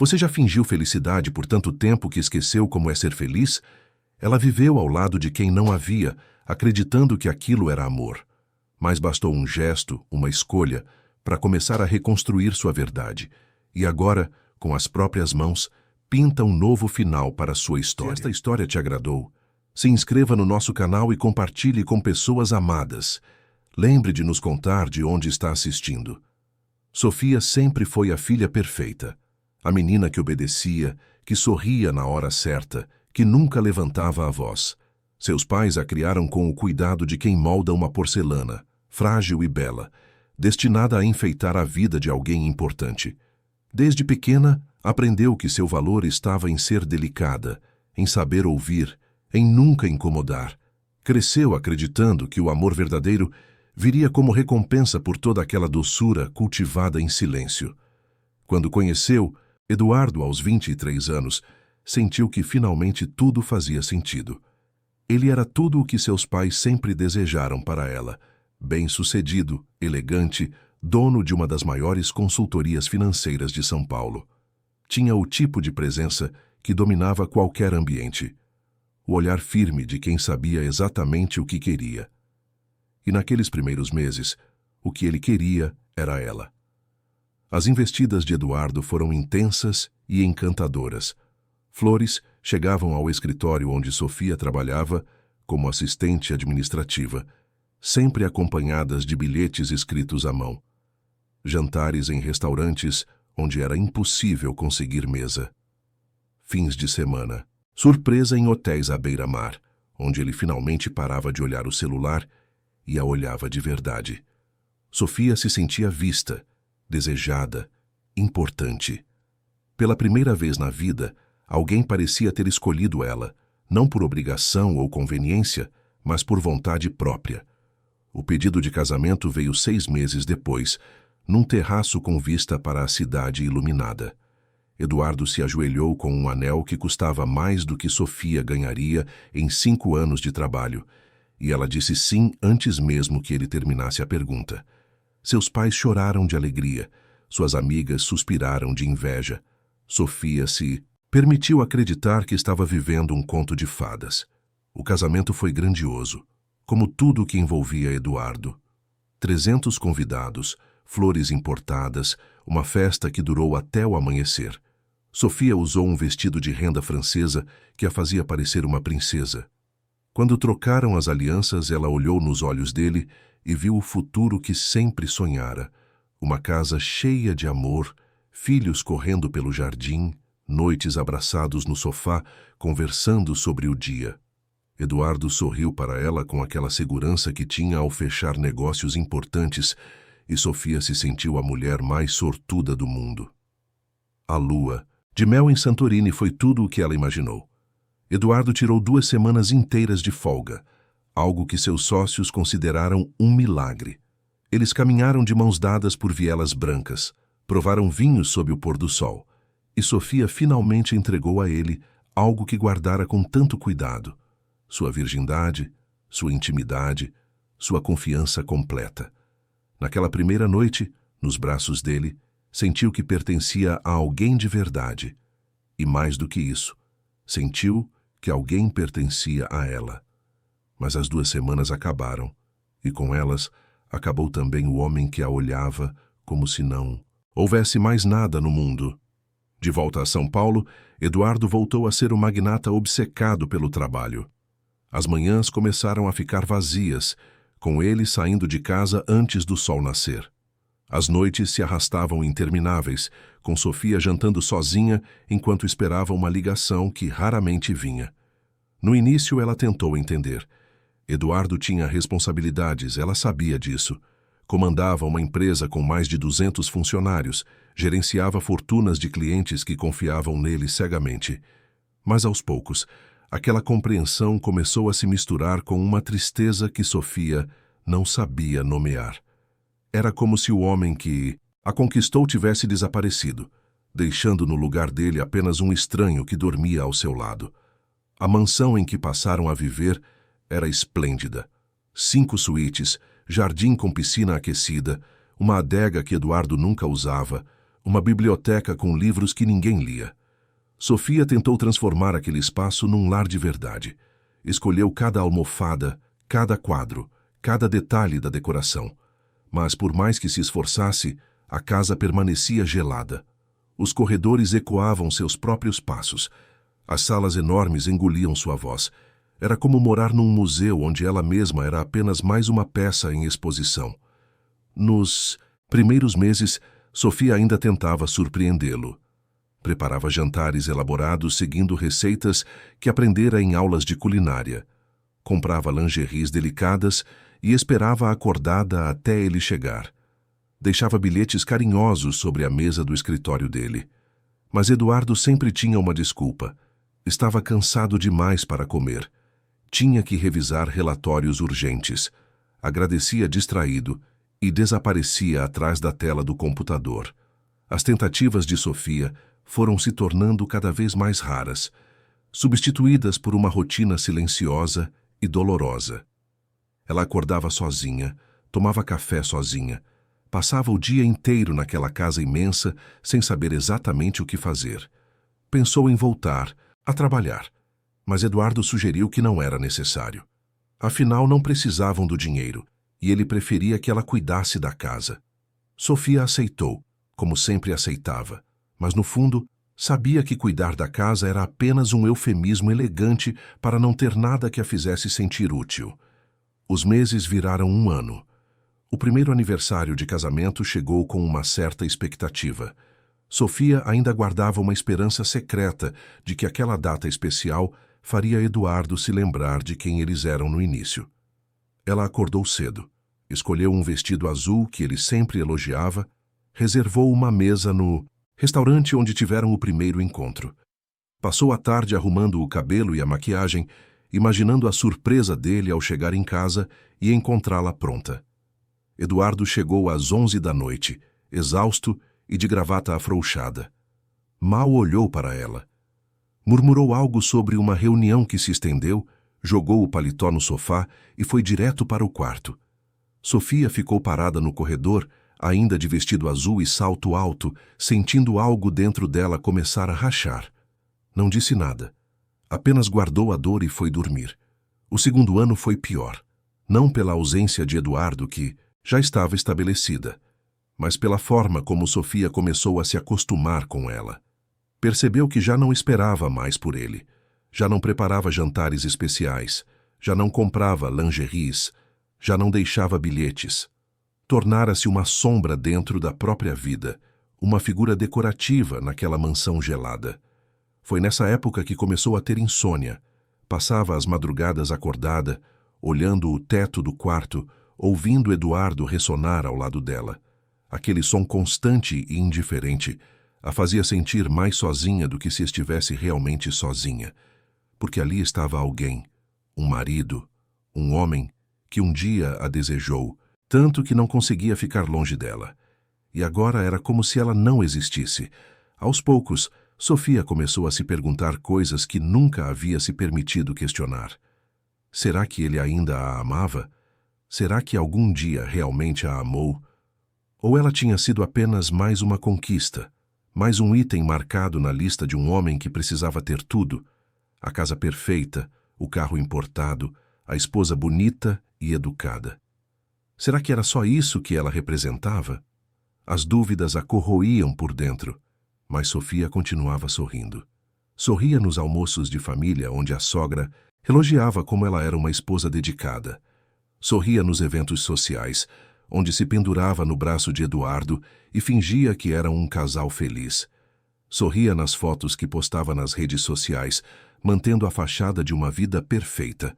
Você já fingiu felicidade por tanto tempo que esqueceu como é ser feliz? Ela viveu ao lado de quem não havia, acreditando que aquilo era amor. Mas bastou um gesto, uma escolha, para começar a reconstruir sua verdade. E agora, com as próprias mãos, pinta um novo final para a sua história. Se esta história te agradou, se inscreva no nosso canal e compartilhe com pessoas amadas. Lembre de nos contar de onde está assistindo. Sofia sempre foi a filha perfeita. A menina que obedecia, que sorria na hora certa, que nunca levantava a voz. Seus pais a criaram com o cuidado de quem molda uma porcelana, frágil e bela, destinada a enfeitar a vida de alguém importante. Desde pequena, aprendeu que seu valor estava em ser delicada, em saber ouvir, em nunca incomodar. Cresceu acreditando que o amor verdadeiro viria como recompensa por toda aquela doçura cultivada em silêncio. Quando conheceu Eduardo aos 23 anos, sentiu que finalmente tudo fazia sentido. Ele era tudo o que seus pais sempre desejaram para ela: bem-sucedido, elegante, dono de uma das maiores consultorias financeiras de São Paulo. Tinha o tipo de presença que dominava qualquer ambiente. O olhar firme de quem sabia exatamente o que queria. E naqueles primeiros meses, o que ele queria era ela. As investidas de Eduardo foram intensas e encantadoras. Flores chegavam ao escritório onde Sofia trabalhava como assistente administrativa, sempre acompanhadas de bilhetes escritos à mão. Jantares em restaurantes onde era impossível conseguir mesa. Fins de semana. Surpresa em hotéis à beira-mar, onde ele finalmente parava de olhar o celular e a olhava de verdade. Sofia se sentia vista, desejada, importante. Pela primeira vez na vida, alguém parecia ter escolhido ela, não por obrigação ou conveniência, mas por vontade própria. O pedido de casamento veio 6 meses depois, num terraço com vista para a cidade iluminada. Eduardo se ajoelhou com um anel que custava mais do que Sofia ganharia em 5 anos de trabalho, e ela disse sim antes mesmo que ele terminasse a pergunta. Seus pais choraram de alegria, suas amigas suspiraram de inveja. Sofia se permitiu acreditar que estava vivendo um conto de fadas. O casamento foi grandioso, como tudo o que envolvia Eduardo. 300 convidados, flores importadas, uma festa que durou até o amanhecer. Sofia usou um vestido de renda francesa que a fazia parecer uma princesa. Quando trocaram as alianças, ela olhou nos olhos dele e viu o futuro que sempre sonhara. Uma casa cheia de amor, filhos correndo pelo jardim, noites abraçados no sofá, conversando sobre o dia. Eduardo sorriu para ela com aquela segurança que tinha ao fechar negócios importantes, e Sofia se sentiu a mulher mais sortuda do mundo. A lua de mel em Santorini foi tudo o que ela imaginou. Eduardo tirou 2 semanas inteiras de folga, algo que seus sócios consideraram um milagre. Eles caminharam de mãos dadas por vielas brancas, provaram vinhos sob o pôr do sol, e Sofia finalmente entregou a ele algo que guardara com tanto cuidado: sua virgindade, sua intimidade, sua confiança completa. Naquela primeira noite, nos braços dele, sentiu que pertencia a alguém de verdade. E mais do que isso, sentiu que alguém pertencia a ela. Mas as 2 semanas acabaram, e com elas acabou também o homem que a olhava como se não houvesse mais nada no mundo. De volta a São Paulo, Eduardo voltou a ser o magnata obcecado pelo trabalho. As manhãs começaram a ficar vazias, com ele saindo de casa antes do sol nascer. As noites se arrastavam intermináveis, com Sofia jantando sozinha enquanto esperava uma ligação que raramente vinha. No início ela tentou entender. Eduardo tinha responsabilidades, ela sabia disso. Comandava uma empresa com mais de 200 funcionários, gerenciava fortunas de clientes que confiavam nele cegamente. Mas aos poucos, aquela compreensão começou a se misturar com uma tristeza que Sofia não sabia nomear. Era como se o homem que a conquistou tivesse desaparecido, deixando no lugar dele apenas um estranho que dormia ao seu lado. A mansão em que passaram a viver era esplêndida. 5 suítes, jardim com piscina aquecida, uma adega que Eduardo nunca usava, uma biblioteca com livros que ninguém lia. Sofia tentou transformar aquele espaço num lar de verdade. Escolheu cada almofada, cada quadro, cada detalhe da decoração. Mas, por mais que se esforçasse, a casa permanecia gelada. Os corredores ecoavam seus próprios passos. As salas enormes engoliam sua voz. Era como morar num museu onde ela mesma era apenas mais uma peça em exposição. Nos primeiros meses, Sofia ainda tentava surpreendê-lo. Preparava jantares elaborados seguindo receitas que aprendera em aulas de culinária. Comprava lingeries delicadas e esperava acordada até ele chegar. Deixava bilhetes carinhosos sobre a mesa do escritório dele. Mas Eduardo sempre tinha uma desculpa. Estava cansado demais para comer. Tinha que revisar relatórios urgentes. Agradecia distraído e desaparecia atrás da tela do computador. As tentativas de Sofia foram se tornando cada vez mais raras, substituídas por uma rotina silenciosa e dolorosa. Ela acordava sozinha, tomava café sozinha, passava o dia inteiro naquela casa imensa sem saber exatamente o que fazer. Pensou em voltar a trabalhar, mas Eduardo sugeriu que não era necessário. Afinal, não precisavam do dinheiro, e ele preferia que ela cuidasse da casa. Sofia aceitou, como sempre aceitava, mas no fundo, sabia que cuidar da casa era apenas um eufemismo elegante para não ter nada que a fizesse sentir útil. Os meses viraram um ano. O primeiro aniversário de casamento chegou com uma certa expectativa. Sofia ainda guardava uma esperança secreta de que aquela data especial faria Eduardo se lembrar de quem eles eram no início. Ela acordou cedo, escolheu um vestido azul que ele sempre elogiava, reservou uma mesa no restaurante onde tiveram o primeiro encontro. Passou a tarde arrumando o cabelo e a maquiagem, imaginando a surpresa dele ao chegar em casa e encontrá-la pronta. Eduardo chegou às 11 da noite, exausto e de gravata afrouxada. Mal olhou para ela. Murmurou algo sobre uma reunião que se estendeu, jogou o paletó no sofá e foi direto para o quarto. Sofia ficou parada no corredor, ainda de vestido azul e salto alto, sentindo algo dentro dela começar a rachar. Não disse nada. Apenas guardou a dor e foi dormir. O segundo ano foi pior. Não pela ausência de Eduardo, que já estava estabelecida, mas pela forma como Sofia começou a se acostumar com ela. Percebeu que já não esperava mais por ele. Já não preparava jantares especiais. Já não comprava lingeries. Já não deixava bilhetes. Tornara-se uma sombra dentro da própria vida, uma figura decorativa naquela mansão gelada. Foi nessa época que começou a ter insônia. Passava as madrugadas acordada, olhando o teto do quarto, ouvindo Eduardo ressonar ao lado dela. Aquele som constante e indiferente a fazia sentir mais sozinha do que se estivesse realmente sozinha, porque ali estava alguém, um marido, um homem que um dia a desejou, tanto que não conseguia ficar longe dela. E agora era como se ela não existisse. Aos poucos, Sofia começou a se perguntar coisas que nunca havia se permitido questionar. Será que ele ainda a amava? Será que algum dia realmente a amou? Ou ela tinha sido apenas mais uma conquista, mais um item marcado na lista de um homem que precisava ter tudo: a casa perfeita, o carro importado, a esposa bonita e educada. Será que era só isso que ela representava? As dúvidas a corroíam por dentro, mas Sofia continuava sorrindo. Sorria nos almoços de família onde a sogra elogiava como ela era uma esposa dedicada. Sorria nos eventos sociais, onde se pendurava no braço de Eduardo e fingia que era um casal feliz. Sorria nas fotos que postava nas redes sociais, mantendo a fachada de uma vida perfeita.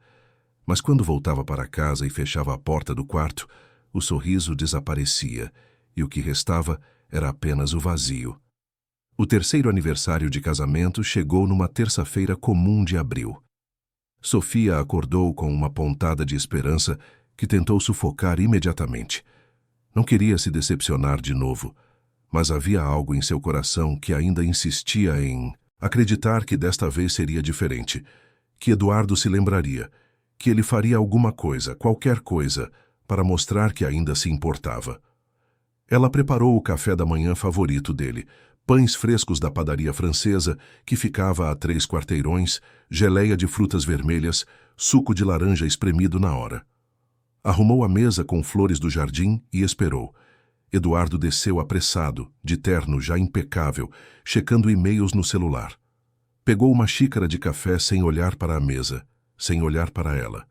Mas quando voltava para casa e fechava a porta do quarto, o sorriso desaparecia e o que restava era apenas o vazio. O terceiro aniversário de casamento chegou numa terça-feira comum de abril. Sofia acordou com uma pontada de esperança que tentou sufocar imediatamente. Não queria se decepcionar de novo, mas havia algo em seu coração que ainda insistia em acreditar que desta vez seria diferente, que Eduardo se lembraria, que ele faria alguma coisa, qualquer coisa, para mostrar que ainda se importava. Ela preparou o café da manhã favorito dele, pães frescos da padaria francesa, que ficava a 3 quarteirões, geleia de frutas vermelhas, suco de laranja espremido na hora. Arrumou a mesa com flores do jardim e esperou. Eduardo desceu apressado, de terno já impecável, checando e-mails no celular. Pegou uma xícara de café sem olhar para a mesa, sem olhar para ela.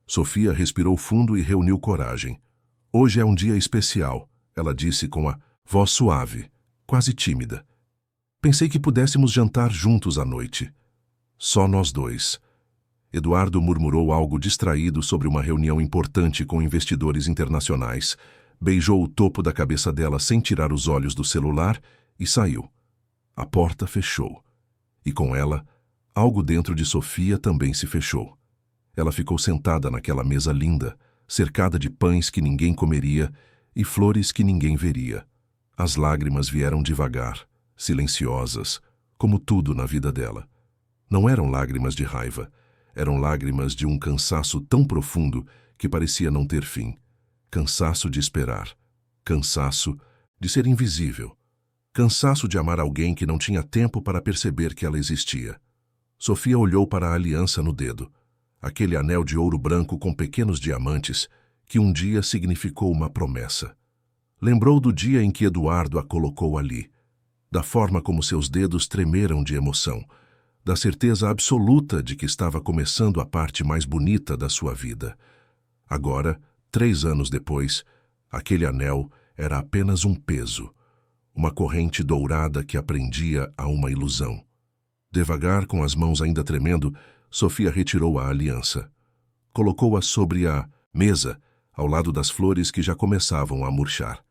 Sofia respirou fundo e reuniu coragem. Hoje é um dia especial, ela disse com a voz suave, quase tímida. Pensei que pudéssemos jantar juntos à noite. Só nós dois. Eduardo murmurou algo distraído sobre uma reunião importante com investidores internacionais, beijou o topo da cabeça dela sem tirar os olhos do celular e saiu. A porta fechou. E com ela, algo dentro de Sofia também se fechou. Ela ficou sentada naquela mesa linda, cercada de pães que ninguém comeria e flores que ninguém veria. As lágrimas vieram devagar, silenciosas, como tudo na vida dela. Não eram lágrimas de raiva, eram lágrimas de um cansaço tão profundo que parecia não ter fim. Cansaço de esperar, cansaço de ser invisível, cansaço de amar alguém que não tinha tempo para perceber que ela existia. Sofia olhou para a aliança no dedo, aquele anel de ouro branco com pequenos diamantes que um dia significou uma promessa. Lembrou do dia em que Eduardo a colocou ali, da forma como seus dedos tremeram de emoção, da certeza absoluta de que estava começando a parte mais bonita da sua vida. Agora, 3 anos depois, aquele anel era apenas um peso, uma corrente dourada que aprendia a uma ilusão. Devagar, com as mãos ainda tremendo, Sofia retirou a aliança. Colocou-a sobre a mesa, ao lado das flores que já começavam a murchar.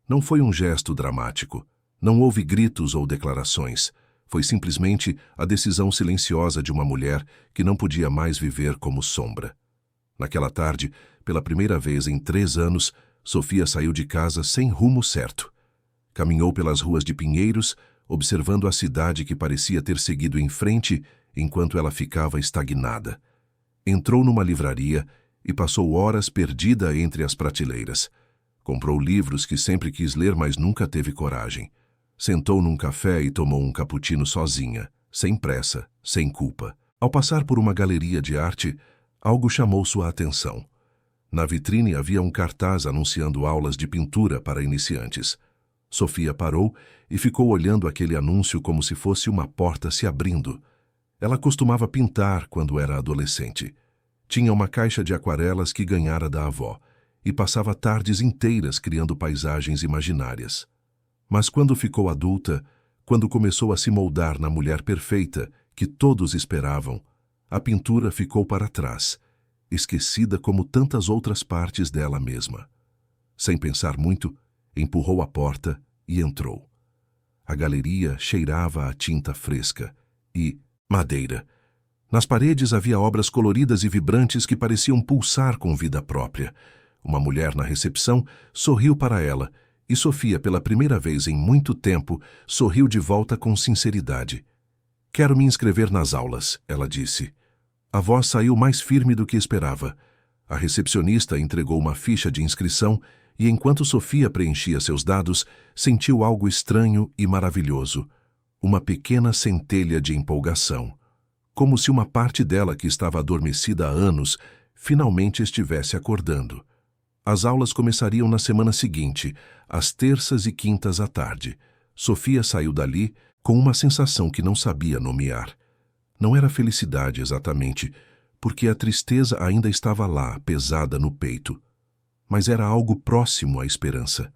Não foi um gesto dramático. Não houve gritos ou declarações. Foi simplesmente a decisão silenciosa de uma mulher que não podia mais viver como sombra. Naquela tarde, pela primeira vez em 3 anos, Sofia saiu de casa sem rumo certo. Caminhou pelas ruas de Pinheiros, observando a cidade que parecia ter seguido em frente enquanto ela ficava estagnada. Entrou numa livraria e passou horas perdida entre as prateleiras. Comprou livros que sempre quis ler, mas nunca teve coragem. Sentou num café e tomou um cappuccino sozinha, sem pressa, sem culpa. Ao passar por uma galeria de arte, algo chamou sua atenção. Na vitrine havia um cartaz anunciando aulas de pintura para iniciantes. Sofia parou e ficou olhando aquele anúncio como se fosse uma porta se abrindo. Ela costumava pintar quando era adolescente. Tinha uma caixa de aquarelas que ganhara da avó e passava tardes inteiras criando paisagens imaginárias. Mas quando ficou adulta, quando começou a se moldar na mulher perfeita que todos esperavam, a pintura ficou para trás, esquecida como tantas outras partes dela mesma. Sem pensar muito, empurrou a porta e entrou. A galeria cheirava a tinta fresca e madeira. Nas paredes havia obras coloridas e vibrantes que pareciam pulsar com vida própria. Uma mulher na recepção sorriu para ela e Sofia, pela primeira vez em muito tempo, sorriu de volta com sinceridade. "Quero me inscrever nas aulas", ela disse. A voz saiu mais firme do que esperava. A recepcionista entregou uma ficha de inscrição e, enquanto Sofia preenchia seus dados, sentiu algo estranho e maravilhoso. Uma pequena centelha de empolgação. Como se uma parte dela que estava adormecida há anos finalmente estivesse acordando. As aulas começariam na semana seguinte, às terças e quintas à tarde. Sofia saiu dali com uma sensação que não sabia nomear. Não era felicidade exatamente, porque a tristeza ainda estava lá, pesada no peito. Mas era algo próximo à esperança.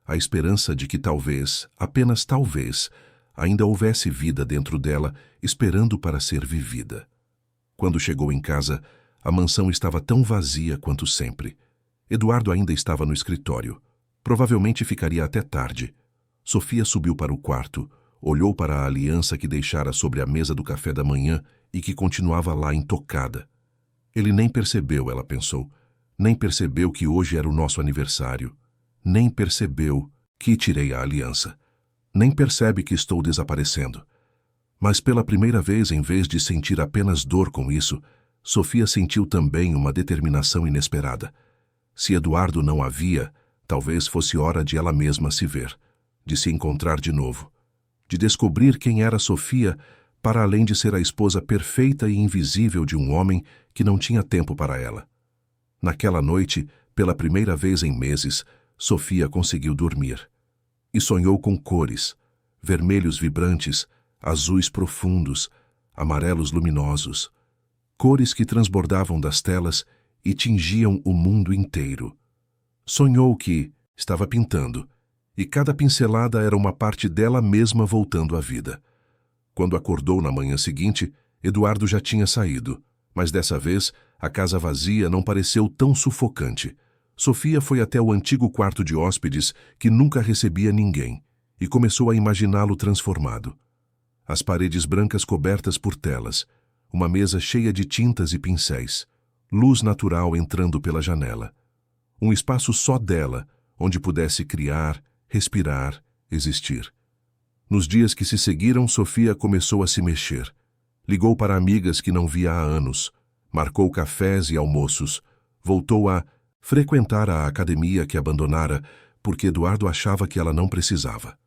A esperança de que talvez, apenas talvez, ainda houvesse vida dentro dela, esperando para ser vivida. Quando chegou em casa, a mansão estava tão vazia quanto sempre. Eduardo ainda estava no escritório. Provavelmente ficaria até tarde. Sofia subiu para o quarto, olhou para a aliança que deixara sobre a mesa do café da manhã e que continuava lá intocada. Ele nem percebeu, ela pensou. Nem percebeu que hoje era o nosso aniversário. Nem percebeu que tirei a aliança. Nem percebe que estou desaparecendo. Mas pela primeira vez, em vez de sentir apenas dor com isso, Sofia sentiu também uma determinação inesperada. Se Eduardo não a via, Talvez fosse hora de ela mesma se ver, de se encontrar de novo, de descobrir quem era Sofia, para além de ser a esposa perfeita e invisível de um homem que não tinha tempo para ela. Naquela noite, pela primeira vez em meses, Sofia conseguiu dormir. E sonhou com cores, vermelhos vibrantes, azuis profundos, amarelos luminosos, cores que transbordavam das telas e tingiam o mundo inteiro. Sonhou que estava pintando, e cada pincelada era uma parte dela mesma voltando à vida. Quando acordou na manhã seguinte, Eduardo já tinha saído, mas dessa vez a casa vazia não pareceu tão sufocante. Sofia foi até o antigo quarto de hóspedes que nunca recebia ninguém e começou a imaginá-lo transformado. As paredes brancas cobertas por telas, uma mesa cheia de tintas e pincéis, luz natural entrando pela janela. Um espaço só dela, onde pudesse criar, respirar, existir. Nos dias que se seguiram, Sofia começou a se mexer. Ligou para amigas que não via há anos, marcou cafés e almoços, voltou a frequentar a academia que abandonara porque Eduardo achava que ela não precisava.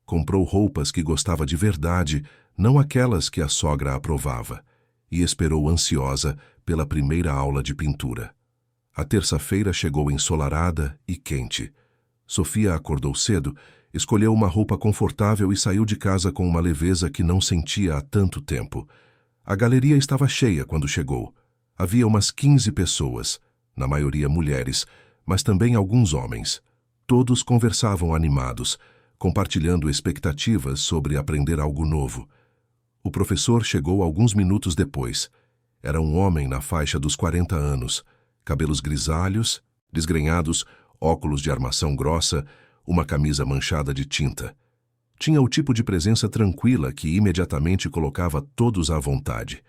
Comprou roupas que gostava de verdade, não aquelas que a sogra aprovava, e esperou ansiosa pela primeira aula de pintura. A terça-feira chegou ensolarada e quente. Sofia acordou cedo, escolheu uma roupa confortável e saiu de casa com uma leveza que não sentia há tanto tempo. A galeria estava cheia quando chegou. Havia umas 15 pessoas, na maioria mulheres, mas também alguns homens. Todos conversavam animados, compartilhando expectativas sobre aprender algo novo. O professor chegou alguns minutos depois. Era um homem na faixa dos 40 anos, cabelos grisalhos, desgrenhados, óculos de armação grossa, uma camisa manchada de tinta. Tinha o tipo de presença tranquila que imediatamente colocava todos à vontade.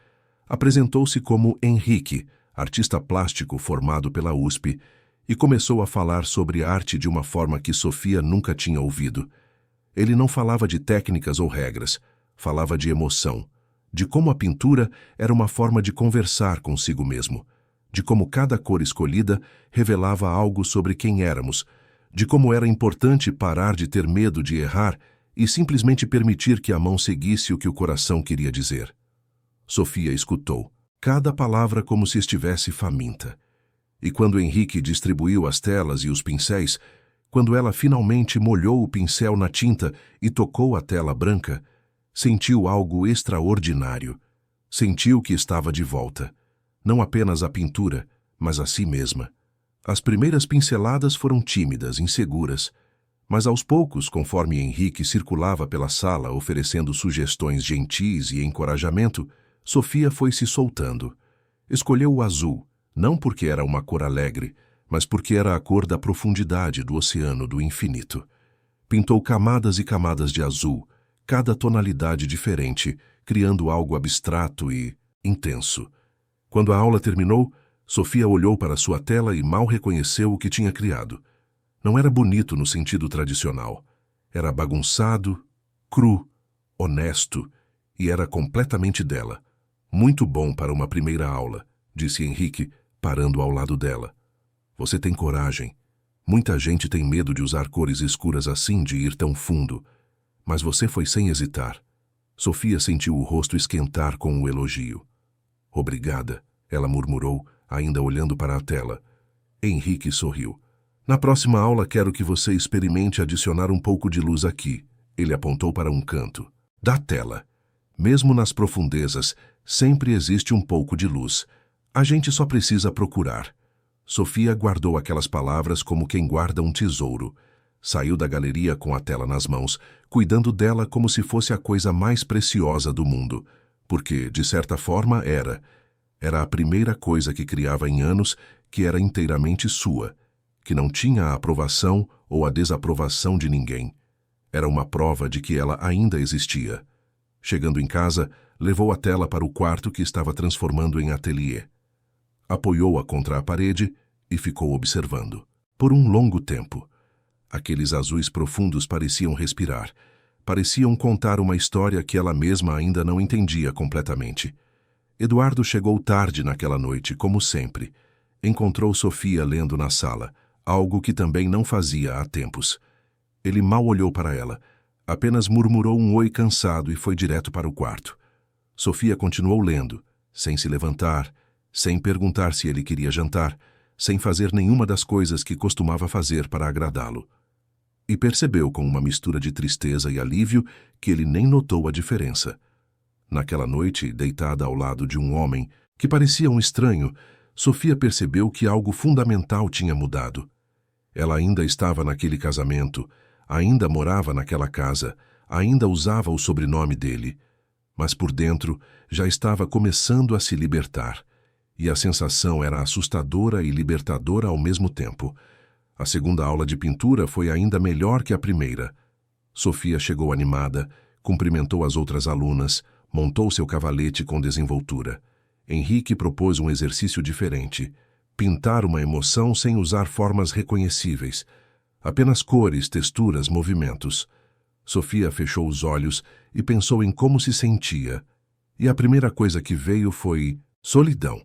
Apresentou-se como Henrique, artista plástico formado pela USP, e começou a falar sobre arte de uma forma que Sofia nunca tinha ouvido. Ele não falava de técnicas ou regras, falava de emoção, de como a pintura era uma forma de conversar consigo mesmo, de como cada cor escolhida revelava algo sobre quem éramos, de como era importante parar de ter medo de errar e simplesmente permitir que a mão seguisse o que o coração queria dizer. Sofia escutou, cada palavra como se estivesse faminta. E quando Henrique distribuiu as telas e os pincéis, quando ela finalmente molhou o pincel na tinta e tocou a tela branca, sentiu algo extraordinário. Sentiu que estava de volta. Não apenas a pintura, mas a si mesma. As primeiras pinceladas foram tímidas, inseguras, mas aos poucos, conforme Henrique circulava pela sala oferecendo sugestões gentis e encorajamento, Sofia foi se soltando. Escolheu o azul, não porque era uma cor alegre, mas porque era a cor da profundidade do oceano do infinito. Pintou camadas e camadas de azul, cada tonalidade diferente, criando algo abstrato e intenso. Quando a aula terminou, Sofia olhou para sua tela e mal reconheceu o que tinha criado. Não era bonito no sentido tradicional. Era bagunçado, cru, honesto, e era completamente dela. Muito bom para uma primeira aula, disse Henrique, parando ao lado dela. Você tem coragem. Muita gente tem medo de usar cores escuras assim, de ir tão fundo. Mas você foi sem hesitar. Sofia sentiu o rosto esquentar com o elogio. Obrigada, ela murmurou, ainda olhando para a tela. Henrique sorriu. Na próxima aula quero que você experimente adicionar um pouco de luz aqui. Ele apontou para um canto. Da tela. Mesmo nas profundezas, sempre existe um pouco de luz. A gente só precisa procurar. Sofia guardou aquelas palavras como quem guarda um tesouro. Saiu da galeria com a tela nas mãos, cuidando dela como se fosse a coisa mais preciosa do mundo. Porque, de certa forma, era. Era a primeira coisa que criava em anos que era inteiramente sua, que não tinha a aprovação ou a desaprovação de ninguém. Era uma prova de que ela ainda existia. Chegando em casa, levou a tela para o quarto que estava transformando em ateliê. Apoiou-a contra a parede e ficou observando. Por um longo tempo. Aqueles azuis profundos pareciam respirar. Pareciam contar uma história que ela mesma ainda não entendia completamente. Eduardo chegou tarde naquela noite, como sempre. Encontrou Sofia lendo na sala, algo que também não fazia há tempos. Ele mal olhou para ela, apenas murmurou um oi cansado e foi direto para o quarto. Sofia continuou lendo, sem se levantar, sem perguntar se ele queria jantar, sem fazer nenhuma das coisas que costumava fazer para agradá-lo. E percebeu com uma mistura de tristeza e alívio que ele nem notou a diferença. Naquela noite, deitada ao lado de um homem que parecia um estranho, Sofia percebeu que algo fundamental tinha mudado. Ela ainda estava naquele casamento, ainda morava naquela casa, ainda usava o sobrenome dele, mas por dentro já estava começando a se libertar, e a sensação era assustadora e libertadora ao mesmo tempo. A segunda aula de pintura foi ainda melhor que a primeira. Sofia chegou animada, cumprimentou as outras alunas, montou seu cavalete com desenvoltura. Henrique propôs um exercício diferente: pintar uma emoção sem usar formas reconhecíveis, apenas cores, texturas, movimentos. Sofia fechou os olhos e pensou em como se sentia. E a primeira coisa que veio foi solidão.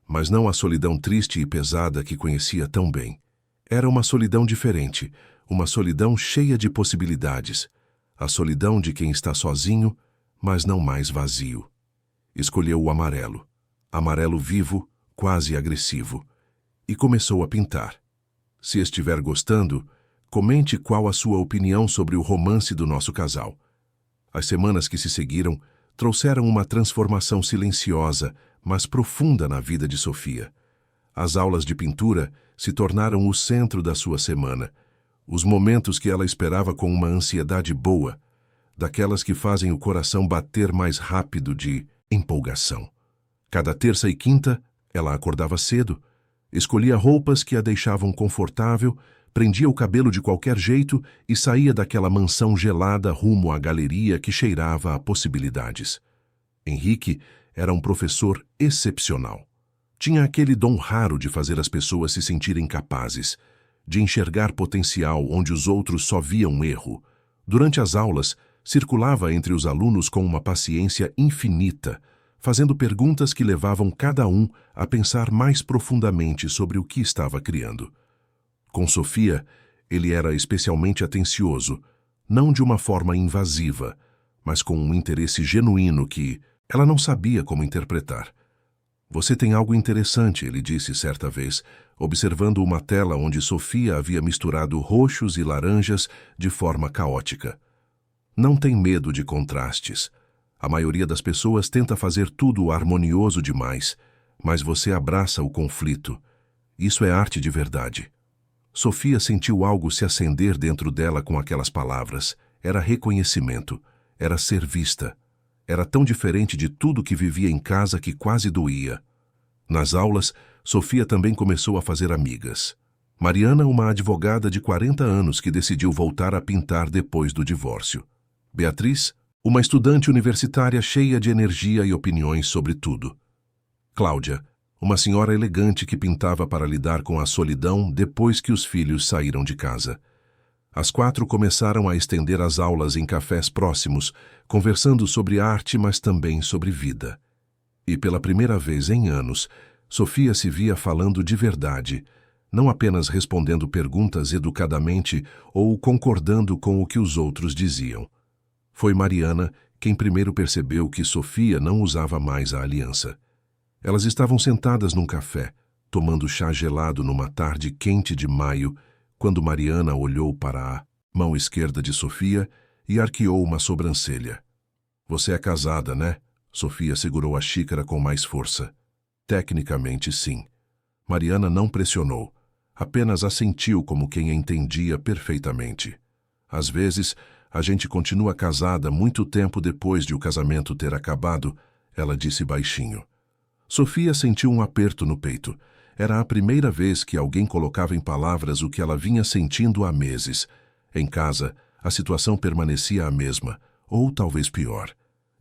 Mas não a solidão triste e pesada que conhecia tão bem. Era uma solidão diferente, uma solidão cheia de possibilidades. A solidão de quem está sozinho, mas não mais vazio. Escolheu o amarelo. Amarelo vivo, quase agressivo. E começou a pintar. Se estiver gostando, comente qual a sua opinião sobre o romance do nosso casal. As semanas que se seguiram trouxeram uma transformação silenciosa, mas profunda na vida de Sofia. As aulas de pintura se tornaram o centro da sua semana, os momentos que ela esperava com uma ansiedade boa, daquelas que fazem o coração bater mais rápido de empolgação. Cada terça e quinta, ela acordava cedo, escolhia roupas que a deixavam confortável, prendia o cabelo de qualquer jeito e saía daquela mansão gelada rumo à galeria que cheirava a possibilidades. Henrique era um professor excepcional. Tinha aquele dom raro de fazer as pessoas se sentirem capazes, de enxergar potencial onde os outros só viam erro. Durante as aulas, circulava entre os alunos com uma paciência infinita, fazendo perguntas que levavam cada um a pensar mais profundamente sobre o que estava criando. Com Sofia, ele era especialmente atencioso, não de uma forma invasiva, mas com um interesse genuíno que ela não sabia como interpretar. "Você tem algo interessante", ele disse certa vez, observando uma tela onde Sofia havia misturado roxos e laranjas de forma caótica. "Não tem medo de contrastes. A maioria das pessoas tenta fazer tudo harmonioso demais, mas você abraça o conflito. Isso é arte de verdade." Sofia sentiu algo se acender dentro dela com aquelas palavras. Era reconhecimento, era ser vista. Era tão diferente de tudo que vivia em casa que quase doía. Nas aulas, Sofia também começou a fazer amigas. Mariana, uma advogada de 40 anos que decidiu voltar a pintar depois do divórcio. Beatriz, uma estudante universitária cheia de energia e opiniões sobre tudo. Cláudia, uma senhora elegante que pintava para lidar com a solidão depois que os filhos saíram de casa. As quatro começaram a estender as aulas em cafés próximos, conversando sobre arte, mas também sobre vida. E pela primeira vez em anos, Sofia se via falando de verdade, não apenas respondendo perguntas educadamente ou concordando com o que os outros diziam. Foi Mariana quem primeiro percebeu que Sofia não usava mais a aliança. Elas estavam sentadas num café, tomando chá gelado numa tarde quente de maio, quando Mariana olhou para a mão esquerda de Sofia e arqueou uma sobrancelha. "Você é casada, né?" Sofia segurou a xícara com mais força. "Tecnicamente, sim." Mariana não pressionou, apenas assentiu como quem a entendia perfeitamente. "Às vezes, a gente continua casada muito tempo depois de o casamento ter acabado", ela disse baixinho. Sofia sentiu um aperto no peito. Era a primeira vez que alguém colocava em palavras o que ela vinha sentindo há meses. Em casa, a situação permanecia a mesma, ou talvez pior.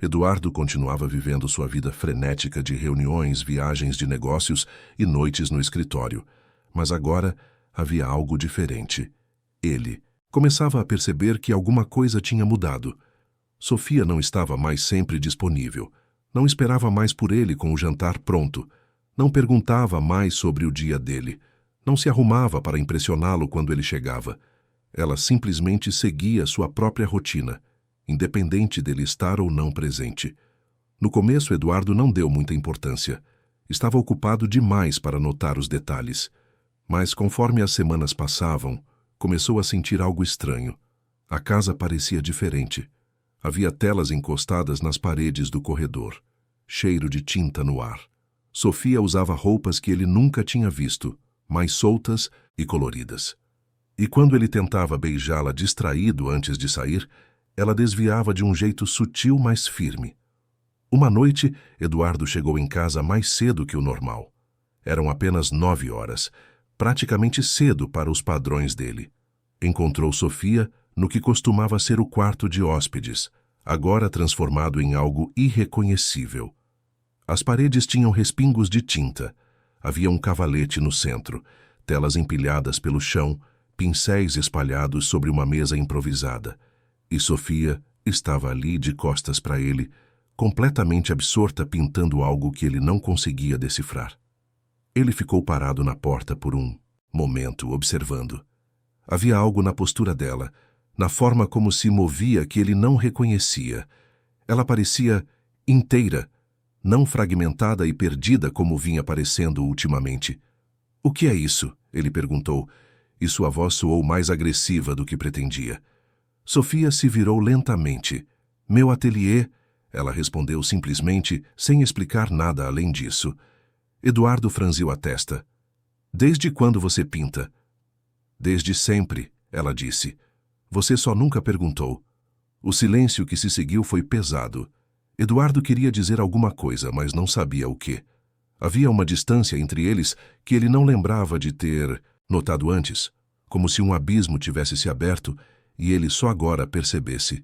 Eduardo continuava vivendo sua vida frenética de reuniões, viagens de negócios e noites no escritório. Mas agora havia algo diferente. Ele começava a perceber que alguma coisa tinha mudado. Sofia não estava mais sempre disponível. Não esperava mais por ele com o jantar pronto. Não perguntava mais sobre o dia dele. Não se arrumava para impressioná-lo quando ele chegava. Ela simplesmente seguia sua própria rotina, independente dele estar ou não presente. No começo, Eduardo não deu muita importância. Estava ocupado demais para notar os detalhes. Mas, conforme as semanas passavam, começou a sentir algo estranho. A casa parecia diferente. Havia telas encostadas nas paredes do corredor. Cheiro de tinta no ar. Sofia usava roupas que ele nunca tinha visto, mais soltas e coloridas. E quando ele tentava beijá-la distraído antes de sair, ela desviava de um jeito sutil, mas firme. Uma noite, Eduardo chegou em casa mais cedo que o normal. Eram apenas 9 horas, praticamente cedo para os padrões dele. Encontrou Sofia no que costumava ser o quarto de hóspedes, agora transformado em algo irreconhecível. As paredes tinham respingos de tinta. Havia um cavalete no centro, telas empilhadas pelo chão, pincéis espalhados sobre uma mesa improvisada. E Sofia estava ali de costas para ele, completamente absorta pintando algo que ele não conseguia decifrar. Ele ficou parado na porta por um momento, observando. Havia algo na postura dela, na forma como se movia que ele não reconhecia. Ela parecia inteira, não fragmentada e perdida como vinha parecendo ultimamente. "O que é isso?" ele perguntou, e sua voz soou mais agressiva do que pretendia. Sofia se virou lentamente. "Meu ateliê", ela respondeu simplesmente, sem explicar nada além disso. Eduardo franziu a testa. "Desde quando você pinta?" "Desde sempre", ela disse. "Você só nunca perguntou." O silêncio que se seguiu foi pesado. Eduardo queria dizer alguma coisa, mas não sabia o quê. Havia uma distância entre eles que ele não lembrava de ter notado antes, como se um abismo tivesse se aberto e ele só agora percebesse.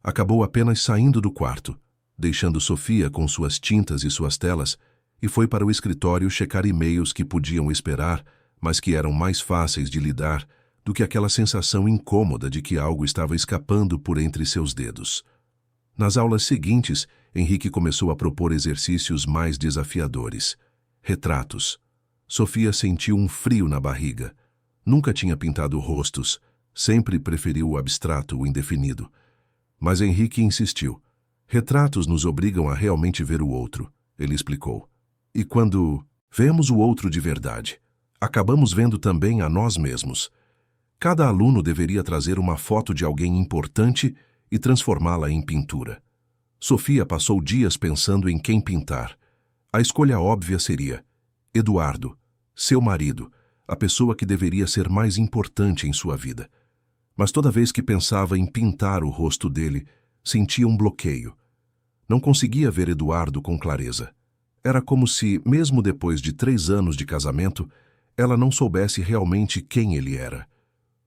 Acabou apenas saindo do quarto, deixando Sofia com suas tintas e suas telas, e foi para o escritório checar e-mails que podiam esperar, mas que eram mais fáceis de lidar do que aquela sensação incômoda de que algo estava escapando por entre seus dedos. Nas aulas seguintes, Henrique começou a propor exercícios mais desafiadores. Retratos. Sofia sentiu um frio na barriga. Nunca tinha pintado rostos. Sempre preferiu o abstrato, o indefinido. Mas Henrique insistiu. "Retratos nos obrigam a realmente ver o outro", ele explicou. "E quando vemos o outro de verdade, acabamos vendo também a nós mesmos. Cada aluno deveria trazer uma foto de alguém importante e transformá-la em pintura." Sofia passou dias pensando em quem pintar. A escolha óbvia seria Eduardo, seu marido, a pessoa que deveria ser mais importante em sua vida. Mas toda vez que pensava em pintar o rosto dele, sentia um bloqueio. Não conseguia ver Eduardo com clareza. Era como se, mesmo depois de 3 anos de casamento, ela não soubesse realmente quem ele era.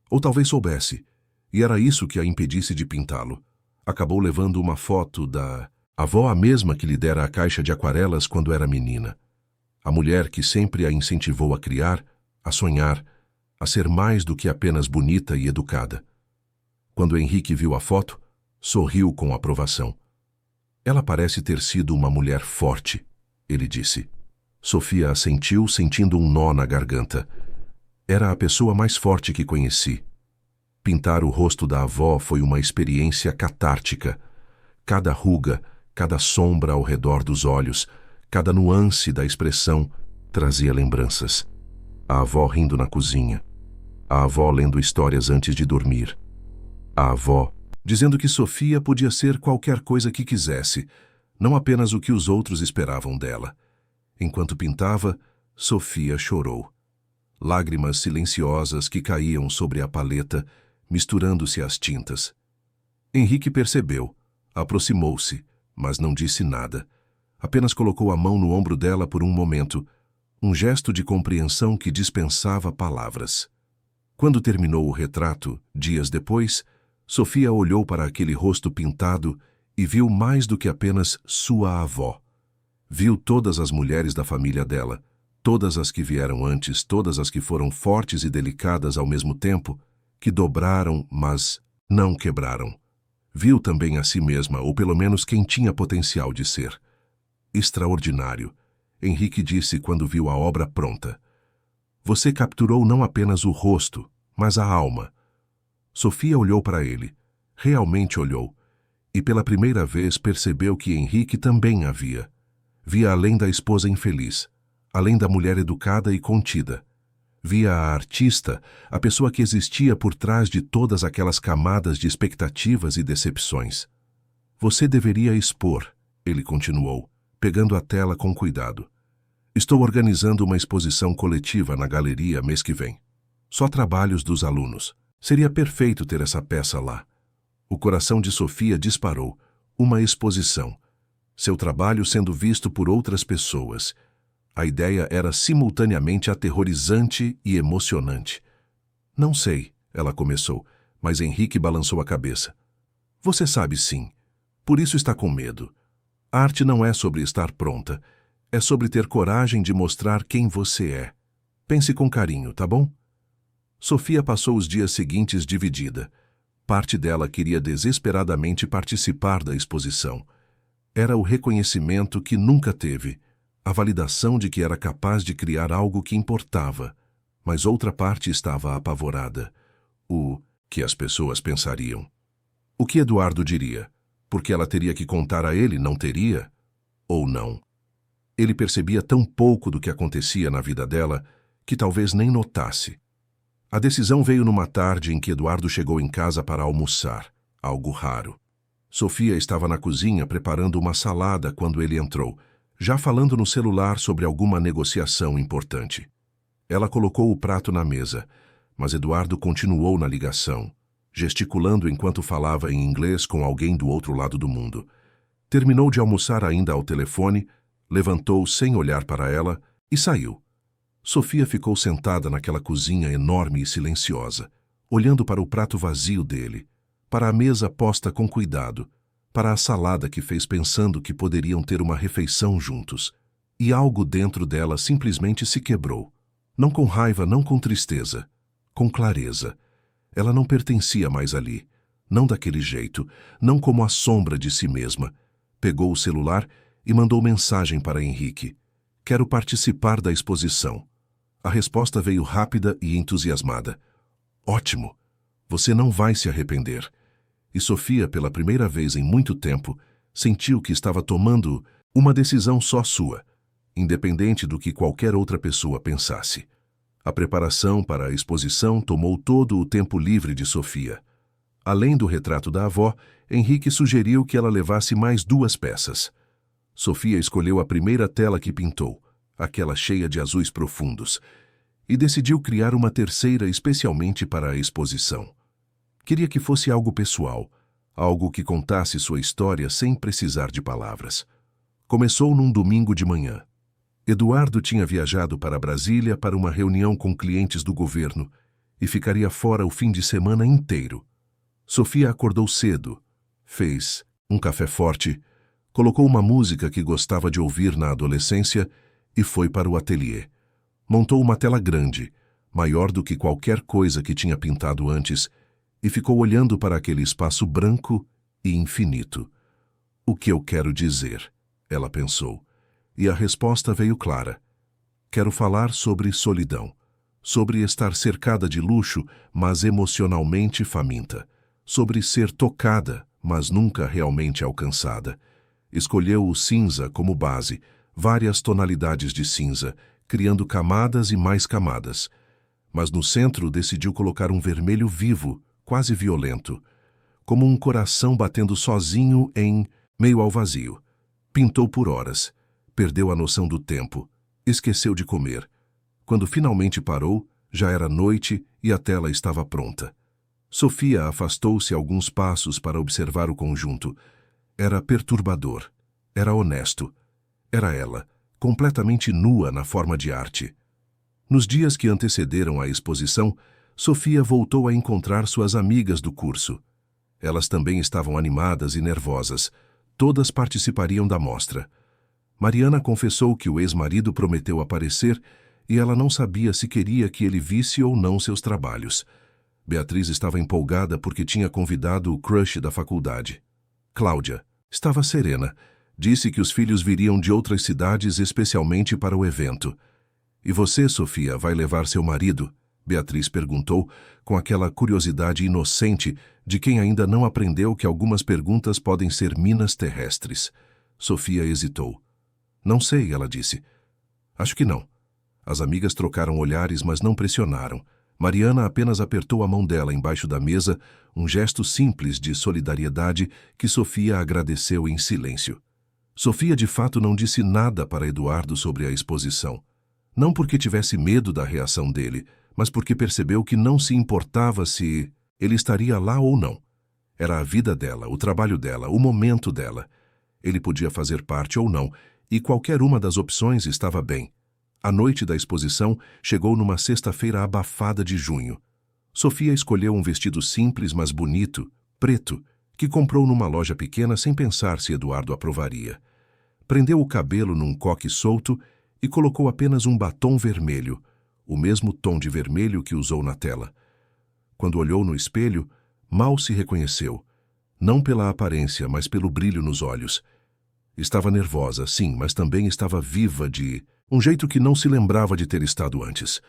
Ou talvez soubesse, e era isso que a impedisse de pintá-lo. Acabou levando uma foto da avó, a mesma que lhe dera a caixa de aquarelas quando era menina. A mulher que sempre a incentivou a criar, a sonhar, a ser mais do que apenas bonita e educada. Quando Henrique viu a foto, sorriu com aprovação. "Ela parece ter sido uma mulher forte", ele disse. Sofia assentiu, sentindo um nó na garganta. Era a pessoa mais forte que conheci. Pintar o rosto da avó foi uma experiência catártica. Cada ruga, cada sombra ao redor dos olhos, cada nuance da expressão trazia lembranças. A avó rindo na cozinha. A avó lendo histórias antes de dormir. A avó dizendo que Sofia podia ser qualquer coisa que quisesse, não apenas o que os outros esperavam dela. Enquanto pintava, Sofia chorou. Lágrimas silenciosas que caíam sobre a paleta, misturando-se às tintas. Henrique percebeu, aproximou-se, mas não disse nada. Apenas colocou a mão no ombro dela por um momento, um gesto de compreensão que dispensava palavras. Quando terminou o retrato, dias depois, Sofia olhou para aquele rosto pintado e viu mais do que apenas sua avó. Viu todas as mulheres da família dela, todas as que vieram antes, todas as que foram fortes e delicadas ao mesmo tempo, que dobraram, mas não quebraram. Viu também a si mesma, ou pelo menos quem tinha potencial de ser. Extraordinário, Henrique disse quando viu a obra pronta. Você capturou não apenas o rosto, mas a alma. Sofia olhou para ele. Realmente olhou. E pela primeira vez percebeu que Henrique também a via. Via além da esposa infeliz, além da mulher educada e contida. Via a artista, a pessoa que existia por trás de todas aquelas camadas de expectativas e decepções. Você deveria expor, ele continuou, pegando a tela com cuidado. Estou organizando uma exposição coletiva na galeria mês que vem. Só trabalhos dos alunos. Seria perfeito ter essa peça lá. O coração de Sofia disparou. Uma exposição. Seu trabalho sendo visto por outras pessoas. A ideia era simultaneamente aterrorizante e emocionante. Não sei, ela começou, mas Henrique balançou a cabeça. Você sabe sim. Por isso está com medo. A arte não é sobre estar pronta. É sobre ter coragem de mostrar quem você é. Pense com carinho, tá bom? Sofia passou os dias seguintes dividida. Parte dela queria desesperadamente participar da exposição. Era o reconhecimento que nunca teve, a validação de que era capaz de criar algo que importava. Mas outra parte estava apavorada. O que as pessoas pensariam. O que Eduardo diria? Porque ela teria que contar a ele, não teria? Ou não? Ele percebia tão pouco do que acontecia na vida dela que talvez nem notasse. A decisão veio numa tarde em que Eduardo chegou em casa para almoçar, algo raro. Sofia estava na cozinha preparando uma salada quando ele entrou, já falando no celular sobre alguma negociação importante. Ela colocou o prato na mesa, mas Eduardo continuou na ligação, gesticulando enquanto falava em inglês com alguém do outro lado do mundo. Terminou de almoçar ainda ao telefone, levantou sem olhar para ela e saiu. Sofia ficou sentada naquela cozinha enorme e silenciosa, olhando para o prato vazio dele, para a mesa posta com cuidado, para a salada que fez pensando que poderiam ter uma refeição juntos. E algo dentro dela simplesmente se quebrou. Não com raiva, não com tristeza, com clareza. Ela não pertencia mais ali, não daquele jeito, não como a sombra de si mesma. Pegou o celular e mandou mensagem para Henrique. Quero participar da exposição. A resposta veio rápida e entusiasmada. Ótimo! Você não vai se arrepender. E Sofia, pela primeira vez em muito tempo, sentiu que estava tomando uma decisão só sua, independente do que qualquer outra pessoa pensasse. A preparação para a exposição tomou todo o tempo livre de Sofia. Além do retrato da avó, Henrique sugeriu que ela levasse mais 2 peças. Sofia escolheu a primeira tela que pintou, aquela cheia de azuis profundos, e decidiu criar uma terceira especialmente para a exposição. Queria que fosse algo pessoal, algo que contasse sua história sem precisar de palavras. Começou num domingo de manhã. Eduardo tinha viajado para Brasília para uma reunião com clientes do governo e ficaria fora o fim de semana inteiro. Sofia acordou cedo, fez um café forte, colocou uma música que gostava de ouvir na adolescência e foi para o ateliê. Montou uma tela grande, maior do que qualquer coisa que tinha pintado antes, e ficou olhando para aquele espaço branco e infinito. O que eu quero dizer? Ela pensou. E a resposta veio clara. Quero falar sobre solidão, sobre estar cercada de luxo, mas emocionalmente faminta, sobre ser tocada, mas nunca realmente alcançada. Escolheu o cinza como base, várias tonalidades de cinza, criando camadas e mais camadas. Mas no centro decidiu colocar um vermelho vivo, quase violento, como um coração batendo sozinho em meio ao vazio. Pintou por horas, perdeu a noção do tempo, esqueceu de comer. Quando finalmente parou, já era noite e a tela estava pronta. Sofia afastou-se alguns passos para observar o conjunto. Era perturbador, era honesto. Era ela, completamente nua na forma de arte. Nos dias que antecederam a exposição, Sofia voltou a encontrar suas amigas do curso. Elas também estavam animadas e nervosas. Todas participariam da mostra. Mariana confessou que o ex-marido prometeu aparecer e ela não sabia se queria que ele visse ou não seus trabalhos. Beatriz estava empolgada porque tinha convidado o crush da faculdade. Cláudia estava serena. Disse que os filhos viriam de outras cidades especialmente para o evento. E você, Sofia, vai levar seu marido? Beatriz perguntou, com aquela curiosidade inocente de quem ainda não aprendeu que algumas perguntas podem ser minas terrestres. Sofia hesitou. Não sei, ela disse. Acho que não. As amigas trocaram olhares, mas não pressionaram. Mariana apenas apertou a mão dela embaixo da mesa, um gesto simples de solidariedade que Sofia agradeceu em silêncio. Sofia de fato não disse nada para Eduardo sobre a exposição. Não porque tivesse medo da reação dele, mas porque percebeu que não se importava se ele estaria lá ou não. Era a vida dela, o trabalho dela, o momento dela. Ele podia fazer parte ou não, e qualquer uma das opções estava bem. A noite da exposição chegou numa sexta-feira abafada de junho. Sofia escolheu um vestido simples, mas bonito, preto, que comprou numa loja pequena sem pensar se Eduardo aprovaria. Prendeu o cabelo num coque solto e colocou apenas um batom vermelho, o mesmo tom de vermelho que usou na tela. Quando olhou no espelho, mal se reconheceu, não pela aparência, mas pelo brilho nos olhos. Estava nervosa, sim, mas também estava viva de um jeito que não se lembrava de ter estado antes.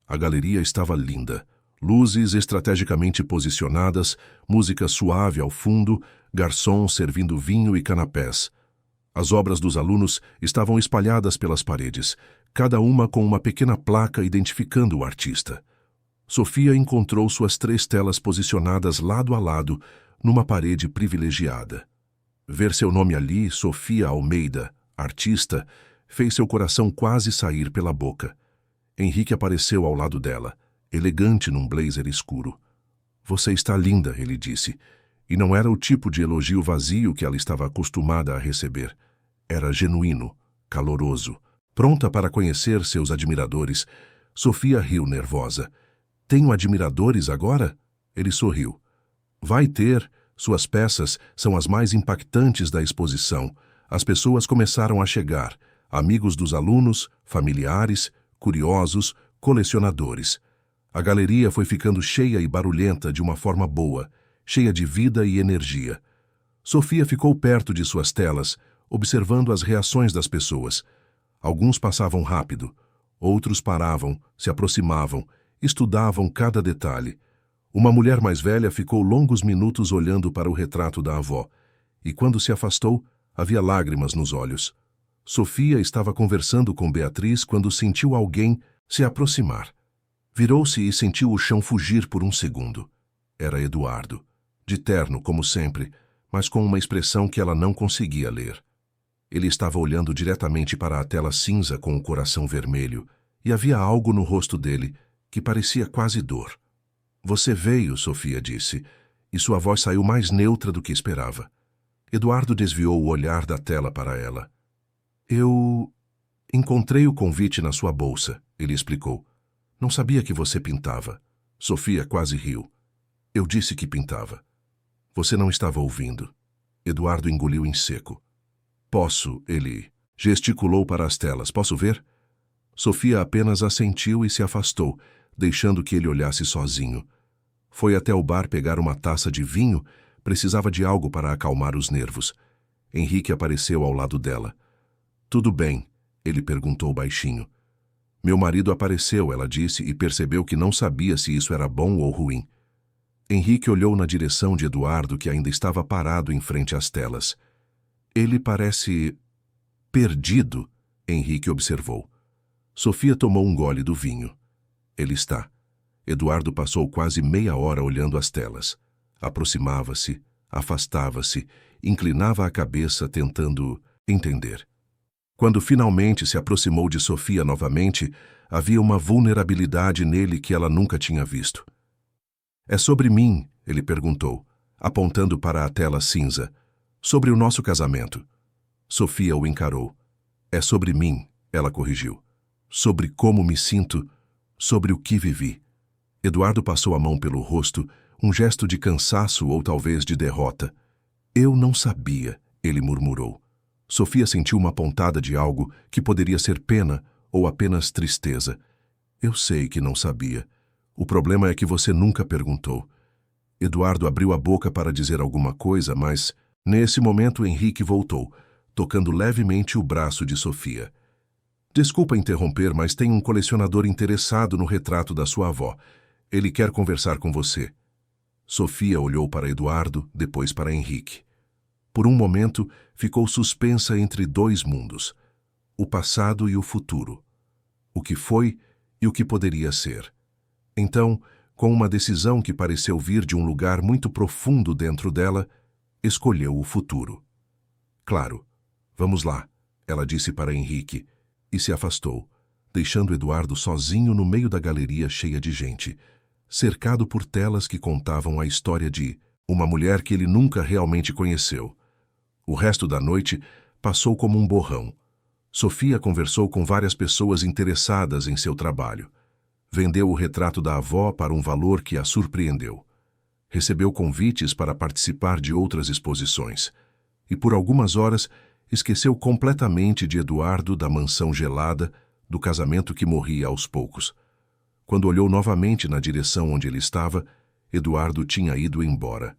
A galeria estava linda. Luzes estrategicamente posicionadas, música suave ao fundo, garçons servindo vinho e canapés. As obras dos alunos estavam espalhadas pelas paredes, cada uma com uma pequena placa identificando o artista. Sofia encontrou suas 3 telas posicionadas lado a lado, numa parede privilegiada. Ver seu nome ali, Sofia Almeida, artista, fez seu coração quase sair pela boca. Henrique apareceu ao lado dela, elegante num blazer escuro. Você está linda, ele disse, e não era o tipo de elogio vazio que ela estava acostumada a receber. Era genuíno, caloroso. Pronta para conhecer seus admiradores, Sofia riu nervosa. Tenho admiradores agora? Ele sorriu. Vai ter. Suas peças são as mais impactantes da exposição. As pessoas começaram a chegar. Amigos dos alunos, familiares, curiosos, colecionadores. A galeria foi ficando cheia e barulhenta de uma forma boa, cheia de vida e energia. Sofia ficou perto de suas telas, observando as reações das pessoas. Alguns passavam rápido, outros paravam, se aproximavam, estudavam cada detalhe. Uma mulher mais velha ficou longos minutos olhando para o retrato da avó, e quando se afastou, havia lágrimas nos olhos. Sofia estava conversando com Beatriz quando sentiu alguém se aproximar. Virou-se e sentiu o chão fugir por um segundo. Era Eduardo, de terno, como sempre, mas com uma expressão que ela não conseguia ler. Ele estava olhando diretamente para a tela cinza com o coração vermelho, e havia algo no rosto dele que parecia quase dor. Você veio, Sofia disse, e sua voz saiu mais neutra do que esperava. Eduardo desviou o olhar da tela para ela. Eu encontrei o convite na sua bolsa, ele explicou. Não sabia que você pintava. Sofia quase riu. Eu disse que pintava. Você não estava ouvindo. Eduardo engoliu em seco. Posso, ele gesticulou para as telas. Posso ver? Sofia apenas assentiu e se afastou, deixando que ele olhasse sozinho. Foi até o bar pegar uma taça de vinho, precisava de algo para acalmar os nervos. Henrique apareceu ao lado dela. Tudo bem, ele perguntou baixinho. Meu marido apareceu, ela disse, e percebeu que não sabia se isso era bom ou ruim. Henrique olhou na direção de Eduardo, que ainda estava parado em frente às telas. Ele parece perdido, Henrique observou. Sofia tomou um gole do vinho. Ele está. Eduardo passou quase meia hora olhando as telas. Aproximava-se, afastava-se, inclinava a cabeça tentando entender. Quando finalmente se aproximou de Sofia novamente, havia uma vulnerabilidade nele que ela nunca tinha visto. É sobre mim, ele perguntou, apontando para a tela cinza. Sobre o nosso casamento. Sofia o encarou. É sobre mim, ela corrigiu. Sobre como me sinto, sobre o que vivi. Eduardo passou a mão pelo rosto, um gesto de cansaço ou talvez de derrota. Eu não sabia, ele murmurou. Sofia sentiu uma pontada de algo que poderia ser pena ou apenas tristeza. Eu sei que não sabia. O problema é que você nunca perguntou. Eduardo abriu a boca para dizer alguma coisa, mas, nesse momento, Henrique voltou, tocando levemente o braço de Sofia. Desculpa interromper, mas tem um colecionador interessado no retrato da sua avó. Ele quer conversar com você. Sofia olhou para Eduardo, depois para Henrique. Por um momento, ficou suspensa entre dois mundos: o passado e o futuro. O que foi e o que poderia ser. Então, com uma decisão que pareceu vir de um lugar muito profundo dentro dela, escolheu o futuro. Claro, vamos lá, ela disse para Henrique, e se afastou, deixando Eduardo sozinho no meio da galeria cheia de gente, cercado por telas que contavam a história de uma mulher que ele nunca realmente conheceu. O resto da noite passou como um borrão. Sofia conversou com várias pessoas interessadas em seu trabalho. Vendeu o retrato da avó para um valor que a surpreendeu. Recebeu convites para participar de outras exposições. E por algumas horas esqueceu completamente de Eduardo, da mansão gelada, do casamento que morria aos poucos. Quando olhou novamente na direção onde ele estava, Eduardo tinha ido embora.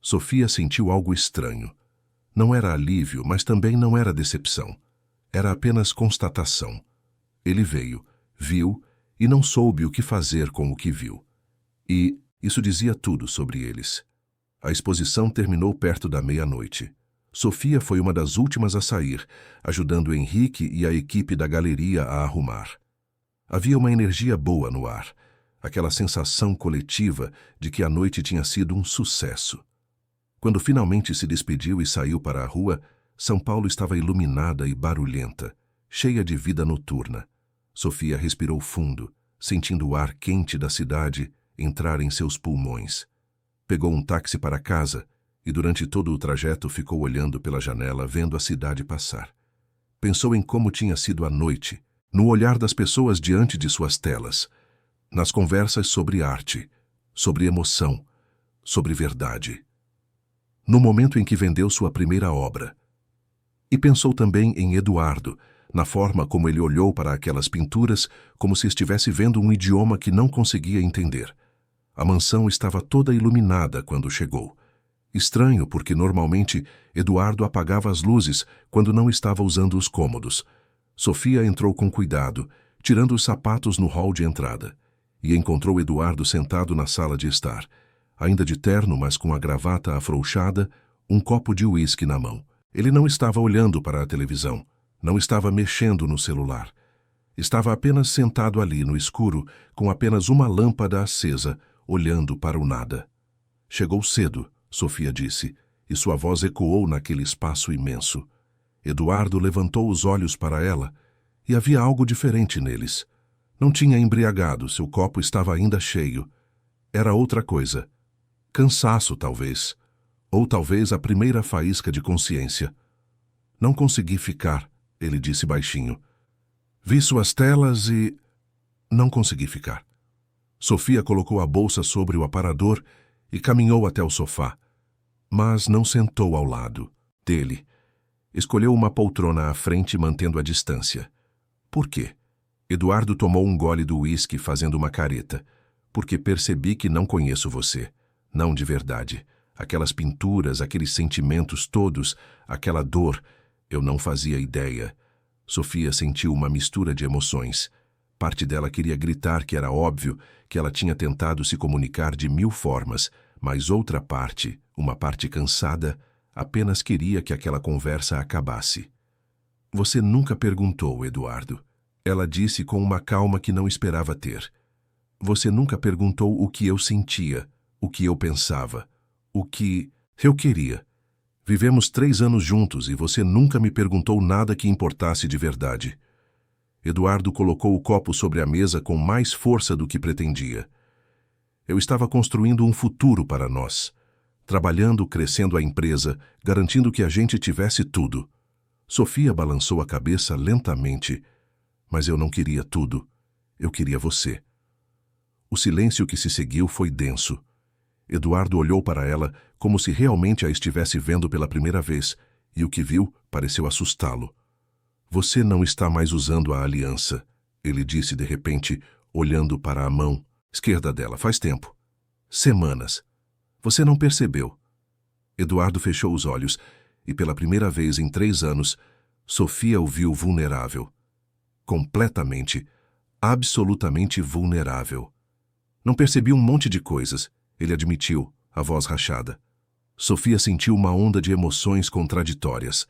Sofia sentiu algo estranho. Não era alívio, mas também não era decepção. Era apenas constatação. Ele veio, viu, e não soube o que fazer com o que viu. E isso dizia tudo sobre eles. A exposição terminou perto da meia-noite. Sofia foi uma das últimas a sair, ajudando Henrique e a equipe da galeria a arrumar. Havia uma energia boa no ar, aquela sensação coletiva de que a noite tinha sido um sucesso. Quando finalmente se despediu e saiu para a rua, São Paulo estava iluminada e barulhenta, cheia de vida noturna. Sofia respirou fundo, sentindo o ar quente da cidade entrar em seus pulmões. Pegou um táxi para casa e durante todo o trajeto ficou olhando pela janela, vendo a cidade passar. Pensou em como tinha sido a noite, no olhar das pessoas diante de suas telas, nas conversas sobre arte, sobre emoção, sobre verdade. No momento em que vendeu sua primeira obra. E pensou também em Eduardo, na forma como ele olhou para aquelas pinturas, como se estivesse vendo um idioma que não conseguia entender. A mansão estava toda iluminada quando chegou. Estranho, porque normalmente Eduardo apagava as luzes quando não estava usando os cômodos. Sofia entrou com cuidado, tirando os sapatos no hall de entrada, e encontrou Eduardo sentado na sala de estar, ainda de terno, mas com a gravata afrouxada, um copo de uísque na mão. Ele não estava olhando para a televisão, não estava mexendo no celular. Estava apenas sentado ali no escuro, com apenas uma lâmpada acesa, olhando para o nada. Chegou cedo, Sofia disse, e sua voz ecoou naquele espaço imenso. Eduardo levantou os olhos para ela, e havia algo diferente neles. Não tinha embriagado, seu copo estava ainda cheio. Era outra coisa. Cansaço, talvez. Ou talvez a primeira faísca de consciência. Não consegui ficar, ele disse baixinho. Vi suas telas e... não consegui ficar. Sofia colocou a bolsa sobre o aparador e caminhou até o sofá, mas não sentou ao lado dele. Escolheu uma poltrona à frente, mantendo a distância. Por quê? Eduardo tomou um gole do uísque, fazendo uma careta. Porque percebi que não conheço você. Não de verdade. Aquelas pinturas, aqueles sentimentos todos, aquela dor, eu não fazia ideia. Sofia sentiu uma mistura de emoções. Parte dela queria gritar que era óbvio, que ela tinha tentado se comunicar de 1000 formas, mas outra parte, uma parte cansada, apenas queria que aquela conversa acabasse. Você nunca perguntou, Eduardo. Ela disse com uma calma que não esperava ter. Você nunca perguntou o que eu sentia, o que eu pensava, o que eu queria. Vivemos 3 anos juntos e você nunca me perguntou nada que importasse de verdade. Eduardo colocou o copo sobre a mesa com mais força do que pretendia. Eu estava construindo um futuro para nós. Trabalhando, crescendo a empresa, garantindo que a gente tivesse tudo. Sofia balançou a cabeça lentamente. Mas eu não queria tudo. Eu queria você. O silêncio que se seguiu foi denso. Eduardo olhou para ela como se realmente a estivesse vendo pela primeira vez, e o que viu pareceu assustá-lo. Você não está mais usando a aliança, ele disse de repente, olhando para a mão esquerda dela. Faz tempo. Semanas. Você não percebeu. Eduardo fechou os olhos, e pela primeira vez em 3 anos, Sofia o viu vulnerável. completamente, absolutamente vulnerável. Não percebi um monte de coisas, ele admitiu, a voz rachada. Sofia sentiu uma onda de emoções contraditórias.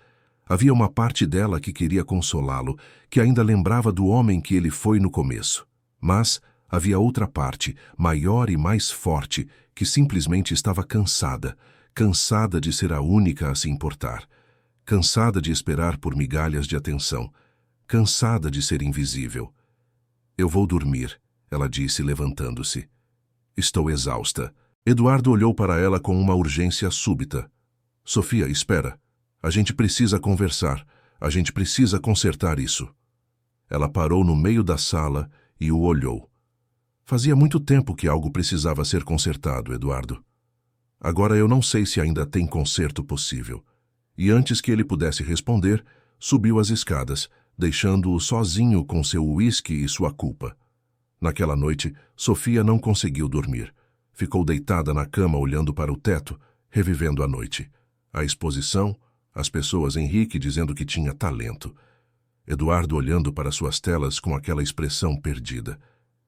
Havia uma parte dela que queria consolá-lo, que ainda lembrava do homem que ele foi no começo. Mas havia outra parte, maior e mais forte, que simplesmente estava cansada, cansada de ser a única a se importar, cansada de esperar por migalhas de atenção, cansada de ser invisível. Eu vou dormir, ela disse, levantando-se. Estou exausta. Eduardo olhou para ela com uma urgência súbita. Sofia, espera. A gente precisa conversar. A gente precisa consertar isso. Ela parou no meio da sala e o olhou. Fazia muito tempo que algo precisava ser consertado, Eduardo. Agora eu não sei se ainda tem conserto possível. E antes que ele pudesse responder, subiu as escadas, deixando-o sozinho com seu uísque e sua culpa. Naquela noite, Sofia não conseguiu dormir. Ficou deitada na cama olhando para o teto, revivendo a noite. A exposição, as pessoas, Henrique dizendo que tinha talento. Eduardo olhando para suas telas com aquela expressão perdida.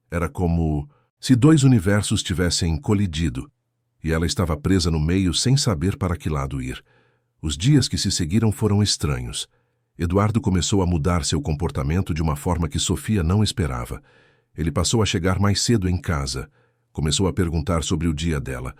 Era como se dois universos tivessem colidido, e ela estava presa no meio sem saber para que lado ir. Os dias que se seguiram foram estranhos. Eduardo começou a mudar seu comportamento de uma forma que Sofia não esperava. Ele passou a chegar mais cedo em casa. Começou a perguntar sobre o dia dela.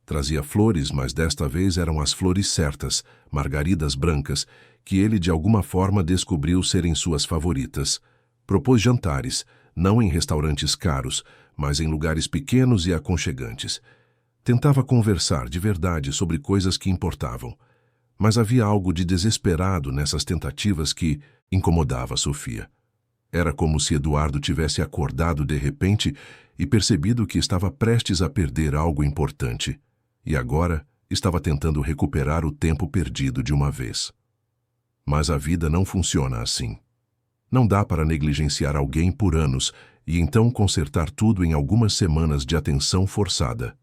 Trazia flores, mas desta vez eram as flores certas, margaridas brancas, que ele de alguma forma descobriu serem suas favoritas. Propôs jantares, não em restaurantes caros, mas em lugares pequenos e aconchegantes. Tentava conversar de verdade sobre coisas que importavam. Mas havia algo de desesperado nessas tentativas que incomodava Sofia. Era como se Eduardo tivesse acordado de repente e percebido que estava prestes a perder algo importante. E agora estava tentando recuperar o tempo perdido de uma vez. Mas a vida não funciona assim. Não dá para negligenciar alguém por anos e então consertar tudo em algumas semanas de atenção forçada.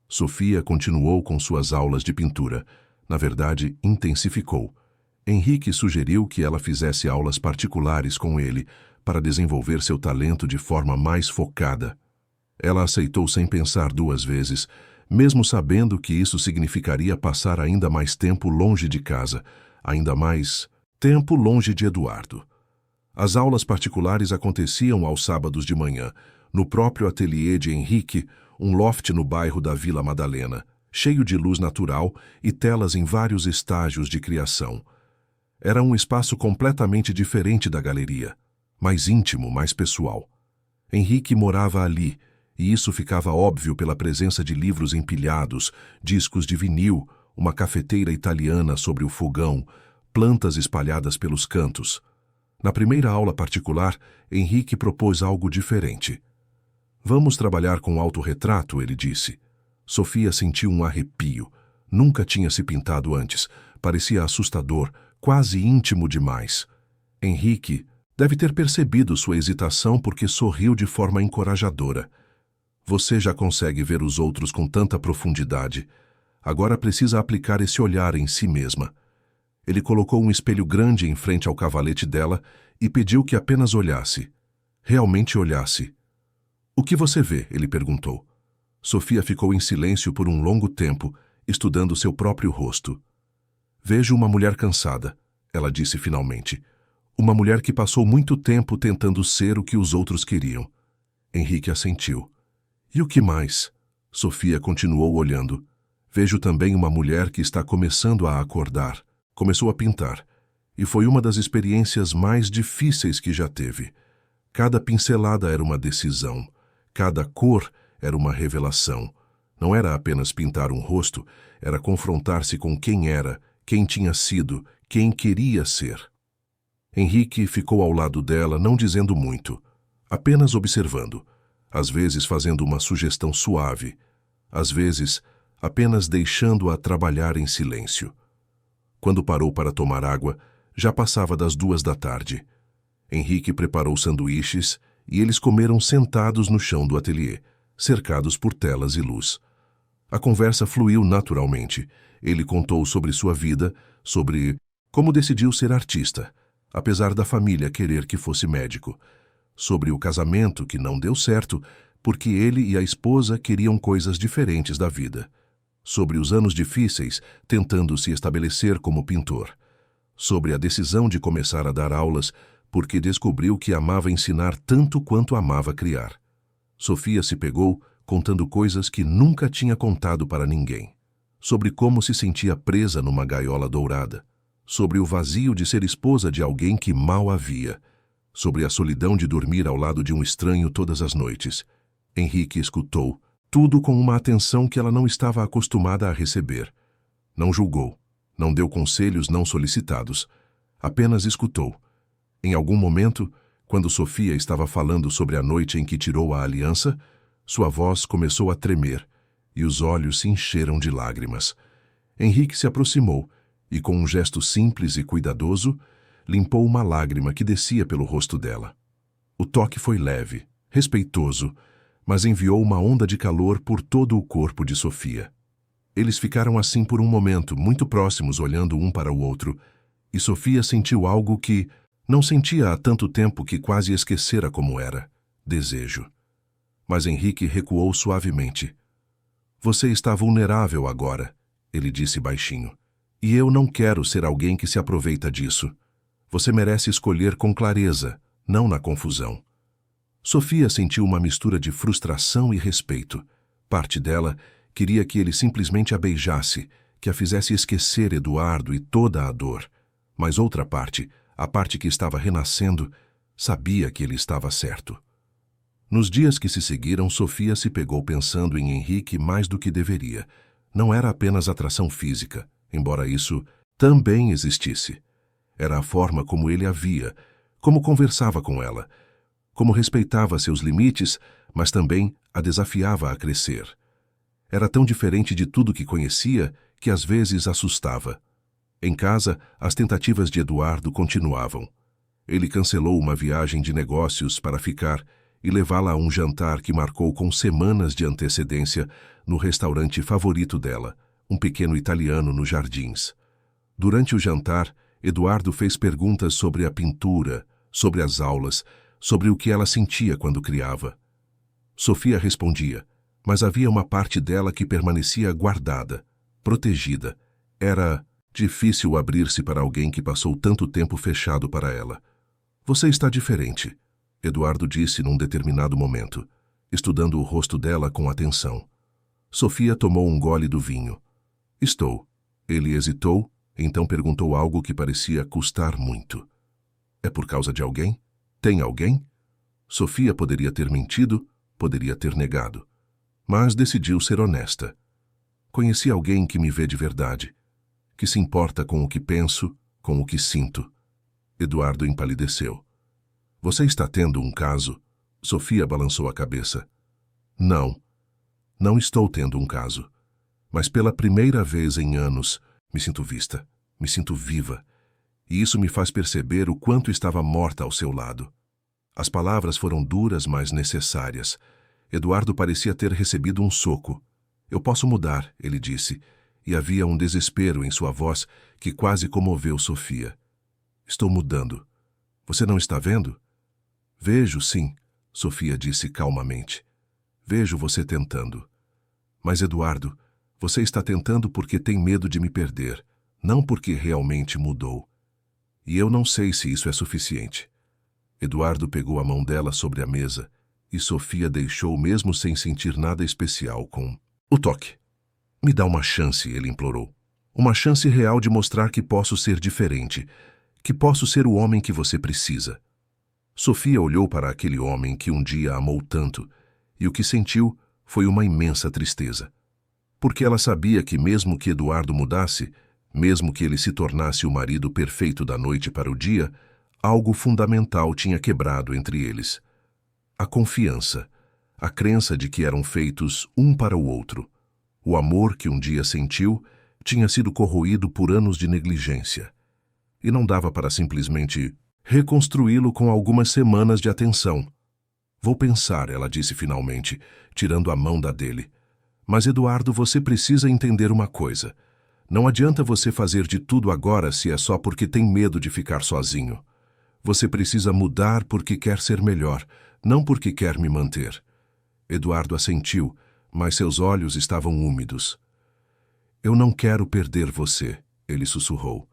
Sofia continuou com suas aulas de pintura. Na verdade, intensificou. Henrique sugeriu que ela fizesse aulas particulares com ele para desenvolver seu talento de forma mais focada. Ela aceitou sem pensar duas vezes, mesmo sabendo que isso significaria passar ainda mais tempo longe de casa, ainda mais tempo longe de Eduardo. As aulas particulares aconteciam aos sábados de manhã, no próprio ateliê de Henrique, um loft no bairro da Vila Madalena, cheio de luz natural e telas em vários estágios de criação. Era um espaço completamente diferente da galeria, mais íntimo, mais pessoal. Henrique morava ali, e isso ficava óbvio pela presença de livros empilhados, discos de vinil, uma cafeteira italiana sobre o fogão, plantas espalhadas pelos cantos. Na primeira aula particular, Henrique propôs algo diferente. Vamos trabalhar com autorretrato, ele disse. Sofia sentiu um arrepio. Nunca tinha se pintado antes. Parecia assustador, quase íntimo demais. Henrique deve ter percebido sua hesitação porque sorriu de forma encorajadora. Você já consegue ver os outros com tanta profundidade. Agora precisa aplicar esse olhar em si mesma. Ele colocou um espelho grande em frente ao cavalete dela e pediu que apenas olhasse. Realmente olhasse. O que você vê? Ele perguntou. Sofia ficou em silêncio por um longo tempo, estudando seu próprio rosto. Vejo uma mulher cansada, ela disse finalmente. Uma mulher que passou muito tempo tentando ser o que os outros queriam. Henrique assentiu. E o que mais? Sofia continuou olhando. Vejo também uma mulher que está começando a acordar. Começou a pintar. E foi uma das experiências mais difíceis que já teve. Cada pincelada era uma decisão. Cada cor era uma revelação. Não era apenas pintar um rosto, era confrontar-se com quem era, quem tinha sido, quem queria ser. Henrique ficou ao lado dela, não dizendo muito, apenas observando, às vezes fazendo uma sugestão suave, às vezes apenas deixando-a trabalhar em silêncio. Quando parou para tomar água, já passava das 2 da tarde. Henrique preparou sanduíches e eles comeram sentados no chão do ateliê, cercados por telas e luz. A conversa fluiu naturalmente. Ele contou sobre sua vida, sobre como decidiu ser artista. apesar da família querer que fosse médico. Sobre o casamento que não deu certo, porque ele e a esposa queriam coisas diferentes da vida. Sobre os anos difíceis, tentando se estabelecer como pintor. Sobre a decisão de começar a dar aulas, porque descobriu que amava ensinar tanto quanto amava criar. Sofia se pegou contando coisas que nunca tinha contado para ninguém. Sobre como se sentia presa numa gaiola dourada. Sobre o vazio de ser esposa de alguém que mal a via. Sobre a solidão de dormir ao lado de um estranho todas as noites. Henrique escutou, tudo com uma atenção que ela não estava acostumada a receber. Não julgou, não deu conselhos não solicitados, apenas escutou. Em algum momento, quando Sofia estava falando sobre a noite em que tirou a aliança, sua voz começou a tremer e os olhos se encheram de lágrimas. Henrique se aproximou e, com um gesto simples e cuidadoso, limpou uma lágrima que descia pelo rosto dela. O toque foi leve, respeitoso, mas enviou uma onda de calor por todo o corpo de Sofia. Eles ficaram assim por um momento, muito próximos, olhando um para o outro, e Sofia sentiu algo que não sentia há tanto tempo que quase esquecera como era: desejo. Mas Henrique recuou suavemente. Você está vulnerável agora, ele disse baixinho, e eu não quero ser alguém que se aproveita disso. Você merece escolher com clareza, não na confusão. Sofia sentiu uma mistura de frustração e respeito. Parte dela queria que ele simplesmente a beijasse, que a fizesse esquecer Eduardo e toda a dor. Mas outra parte, a parte que estava renascendo, sabia que ele estava certo. Nos dias que se seguiram, Sofia se pegou pensando em Henrique mais do que deveria. Não era apenas atração física, embora isso também existisse. Era a forma como ele a via, como conversava com ela, como respeitava seus limites, mas também a desafiava a crescer. Era tão diferente de tudo que conhecia que às vezes assustava. Em casa, as tentativas de Eduardo continuavam. Ele cancelou uma viagem de negócios para ficar e levá-la a um jantar que marcou com semanas de antecedência no restaurante favorito dela, um pequeno italiano nos Jardins. Durante o jantar, Eduardo fez perguntas sobre a pintura, sobre as aulas, sobre o que ela sentia quando criava. Sofia respondia, mas havia uma parte dela que permanecia guardada, protegida. Era difícil abrir-se para alguém que passou tanto tempo fechado para ela. Você está diferente, Eduardo disse num determinado momento, estudando o rosto dela com atenção. Sofia tomou um gole do vinho. Estou. Ele hesitou, então perguntou algo que parecia custar muito. É por causa de alguém? Tem alguém? Sofia poderia ter mentido, poderia ter negado. Mas decidiu ser honesta. Conheci alguém que me vê de verdade, que se importa com o que penso, com o que sinto. Eduardo empalideceu. Você está tendo um caso? Sofia balançou a cabeça. Não, não estou tendo um caso. Mas pela primeira vez em anos, me sinto vista, me sinto viva. E isso me faz perceber o quanto estava morta ao seu lado. As palavras foram duras, mas necessárias. Eduardo parecia ter recebido um soco. Eu posso mudar, ele disse, e havia um desespero em sua voz que quase comoveu Sofia. Estou mudando. Você não está vendo? Vejo, sim, Sofia disse calmamente. Vejo você tentando. Mas, Eduardo, você está tentando porque tem medo de me perder, não porque realmente mudou. E eu não sei se isso é suficiente. Eduardo pegou a mão dela sobre a mesa e Sofia deixou mesmo sem sentir nada especial com o toque. Me dá uma chance, ele implorou. Uma chance real de mostrar que posso ser diferente, que posso ser o homem que você precisa. Sofia olhou para aquele homem que um dia amou tanto e o que sentiu foi uma imensa tristeza. Porque ela sabia que mesmo que Eduardo mudasse, mesmo que ele se tornasse o marido perfeito da noite para o dia, algo fundamental tinha quebrado entre eles. A confiança, a crença de que eram feitos um para o outro. O amor que um dia sentiu tinha sido corroído por anos de negligência. E não dava para simplesmente reconstruí-lo com algumas semanas de atenção. Vou pensar, ela disse finalmente, tirando a mão da dele. Mas, Eduardo, você precisa entender uma coisa. Não adianta você fazer de tudo agora se é só porque tem medo de ficar sozinho. Você precisa mudar porque quer ser melhor, não porque quer me manter. Eduardo assentiu, mas seus olhos estavam úmidos. Eu não quero perder você, ele sussurrou.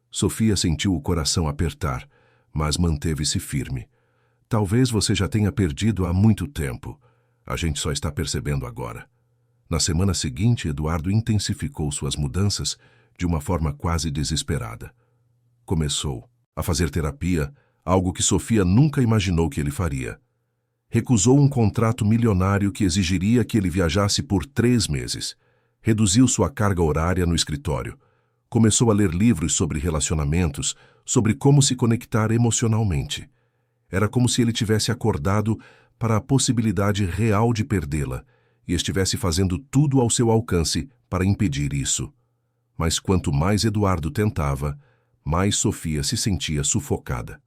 Sofia sentiu o coração apertar, mas manteve-se firme. Talvez você já tenha perdido há muito tempo. A gente só está percebendo agora. Na semana seguinte, Eduardo intensificou suas mudanças de uma forma quase desesperada. Começou a fazer terapia, algo que Sofia nunca imaginou que ele faria. Recusou um contrato milionário que exigiria que ele viajasse por 3 meses. Reduziu sua carga horária no escritório. Começou a ler livros sobre relacionamentos, sobre como se conectar emocionalmente. Era como se ele tivesse acordado para a possibilidade real de perdê-la e estivesse fazendo tudo ao seu alcance para impedir isso. Mas quanto mais Eduardo tentava, mais Sofia se sentia sufocada.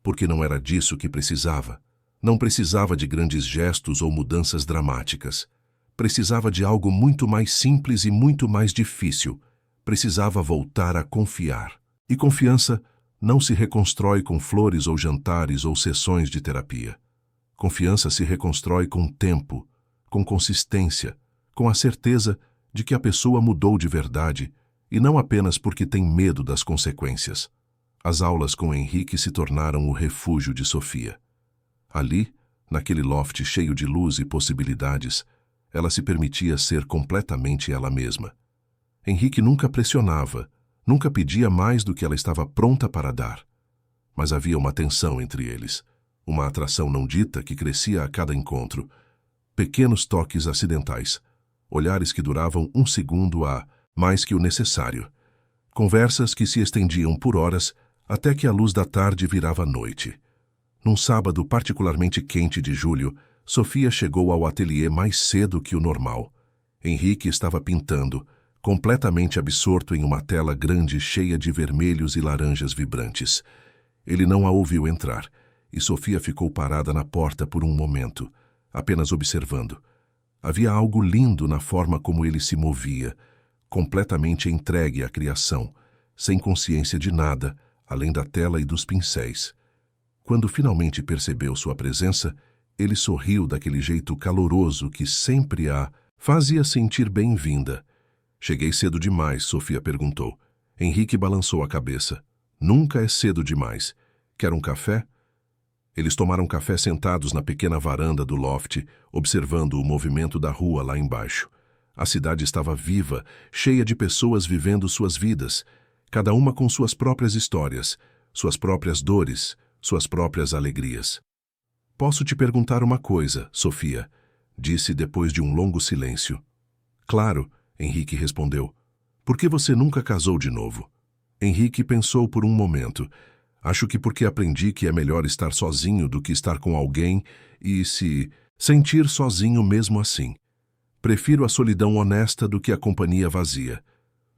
Porque não era disso que precisava. Não precisava de grandes gestos ou mudanças dramáticas. Precisava de algo muito mais simples e muito mais difícil. Precisava voltar a confiar. E confiança não se reconstrói com flores ou jantares ou sessões de terapia. Confiança se reconstrói com tempo, com consistência, com a certeza de que a pessoa mudou de verdade e não apenas porque tem medo das consequências. As aulas com Henrique se tornaram o refúgio de Sofia. Ali, naquele loft cheio de luz e possibilidades, ela se permitia ser completamente ela mesma. Henrique nunca pressionava, nunca pedia mais do que ela estava pronta para dar. Mas havia uma tensão entre eles, uma atração não dita que crescia a cada encontro. Pequenos toques acidentais, olhares que duravam 1 segundo a mais que o necessário. Conversas que se estendiam por horas até que a luz da tarde virava noite. Num sábado particularmente quente de julho, Sofia chegou ao ateliê mais cedo que o normal. Henrique estava pintando, completamente absorto em uma tela grande cheia de vermelhos e laranjas vibrantes. Ele não a ouviu entrar, e Sofia ficou parada na porta por um momento, apenas observando. Havia algo lindo na forma como ele se movia, completamente entregue à criação, sem consciência de nada, além da tela e dos pincéis. Quando finalmente percebeu sua presença, ele sorriu daquele jeito caloroso que sempre a fazia sentir bem-vinda. Cheguei cedo demais, Sofia perguntou. Henrique balançou a cabeça. Nunca é cedo demais. Quer um café? Eles tomaram café sentados na pequena varanda do loft, observando o movimento da rua lá embaixo. A cidade estava viva, cheia de pessoas vivendo suas vidas, cada uma com suas próprias histórias, suas próprias dores, suas próprias alegrias. Posso te perguntar uma coisa, Sofia, disse depois de um longo silêncio. Claro, Henrique respondeu. Por que você nunca casou de novo? Henrique pensou por um momento. Acho que porque aprendi que é melhor estar sozinho do que estar com alguém e se sentir sozinho mesmo assim. Prefiro a solidão honesta do que a companhia vazia.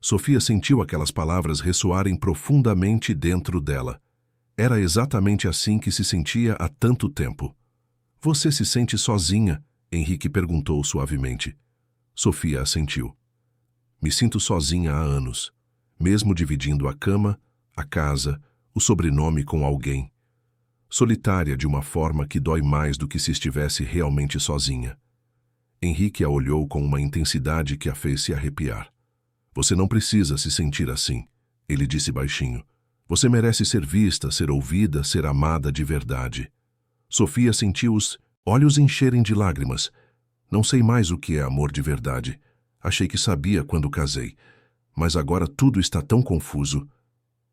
Sofia sentiu aquelas palavras ressoarem profundamente dentro dela. Era exatamente assim que se sentia há tanto tempo. Você se sente sozinha? Henrique perguntou suavemente. Sofia assentiu. Me sinto sozinha há anos, mesmo dividindo a cama, a casa, o sobrenome com alguém. Solitária de uma forma que dói mais do que se estivesse realmente sozinha. Henrique a olhou com uma intensidade que a fez se arrepiar. Você não precisa se sentir assim, ele disse baixinho. Você merece ser vista, ser ouvida, ser amada de verdade. Sofia sentiu os olhos encherem de lágrimas. Não sei mais o que é amor de verdade. Achei que sabia quando casei, mas agora tudo está tão confuso.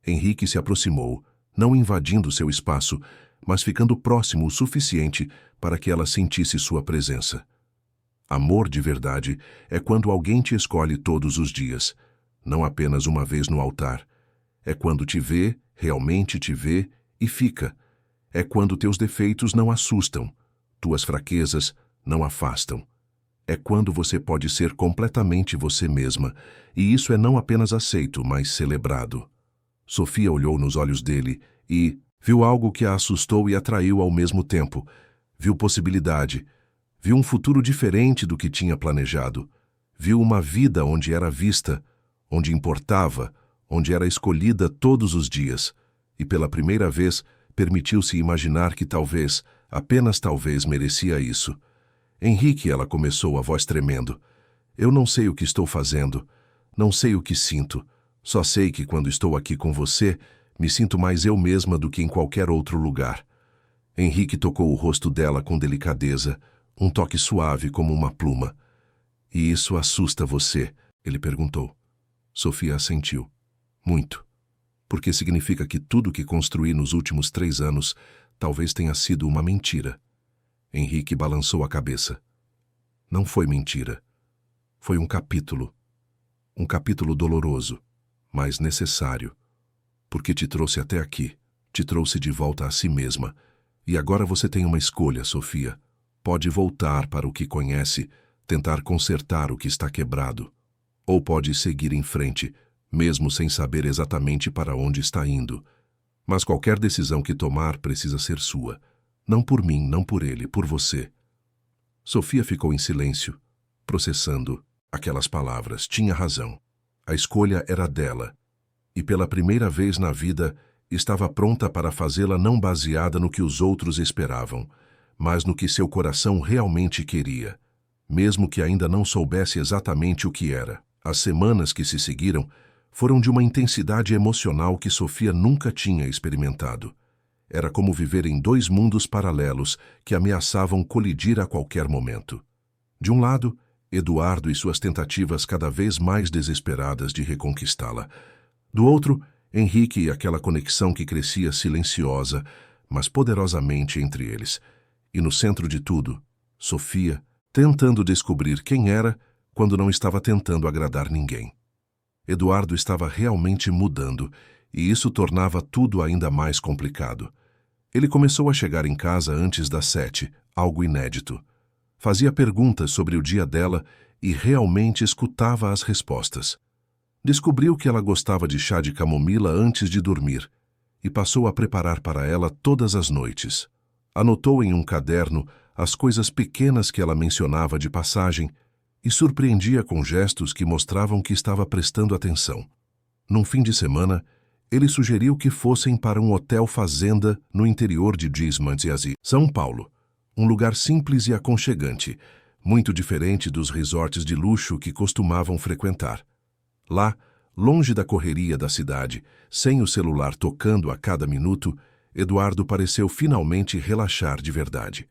Henrique se aproximou, não invadindo seu espaço, mas ficando próximo o suficiente para que ela sentisse sua presença. Amor de verdade é quando alguém te escolhe todos os dias, não apenas uma vez no altar. É quando te vê, realmente te vê e fica. É quando teus defeitos não assustam, tuas fraquezas não afastam. É quando você pode ser completamente você mesma, e isso é não apenas aceito, mas celebrado. Sofia olhou nos olhos dele e viu algo que a assustou e atraiu ao mesmo tempo. Viu possibilidade. Viu um futuro diferente do que tinha planejado. Viu uma vida onde era vista, onde importava, onde era escolhida todos os dias. E pela primeira vez, permitiu-se imaginar que talvez, apenas talvez, merecia isso. Henrique, ela começou, a voz tremendo. Eu não sei o que estou fazendo. Não sei o que sinto. Só sei que quando estou aqui com você, me sinto mais eu mesma do que em qualquer outro lugar. Henrique tocou o rosto dela com delicadeza, um toque suave como uma pluma. E isso assusta você? Ele perguntou. Sofia assentiu. Muito. Porque significa que tudo que construí nos últimos 3 anos talvez tenha sido uma mentira. Henrique balançou a cabeça. Não foi mentira. Foi um capítulo. Um capítulo doloroso, mas necessário. Porque te trouxe até aqui, te trouxe de volta a si mesma. E agora você tem uma escolha, Sofia. Pode voltar para o que conhece, tentar consertar o que está quebrado. Ou pode seguir em frente, mesmo sem saber exatamente para onde está indo. Mas qualquer decisão que tomar precisa ser sua. Não por mim, não por ele, por você. Sofia ficou em silêncio, processando aquelas palavras. Tinha razão. A escolha era dela. E pela primeira vez na vida, estava pronta para fazê-la não baseada no que os outros esperavam, mas no que seu coração realmente queria, mesmo que ainda não soubesse exatamente o que era. As semanas que se seguiram foram de uma intensidade emocional que Sofia nunca tinha experimentado. Era como viver em 2 mundos paralelos que ameaçavam colidir a qualquer momento. De um lado, Eduardo e suas tentativas cada vez mais desesperadas de reconquistá-la. Do outro, Henrique e aquela conexão que crescia silenciosa, mas poderosamente entre eles. E no centro de tudo, Sofia, tentando descobrir quem era quando não estava tentando agradar ninguém. Eduardo estava realmente mudando, e isso tornava tudo ainda mais complicado. Ele começou a chegar em casa antes das 7, algo inédito. Fazia perguntas sobre o dia dela e realmente escutava as respostas. Descobriu que ela gostava de chá de camomila antes de dormir e passou a preparar para ela todas as noites. Anotou em um caderno as coisas pequenas que ela mencionava de passagem e surpreendia com gestos que mostravam que estava prestando atenção. Num fim de semana, ele sugeriu que fossem para um hotel fazenda no interior de Gismontiasi, São Paulo, um lugar simples e aconchegante, muito diferente dos resorts de luxo que costumavam frequentar. Lá, longe da correria da cidade, sem o celular tocando a cada minuto, Eduardo pareceu finalmente relaxar de verdade.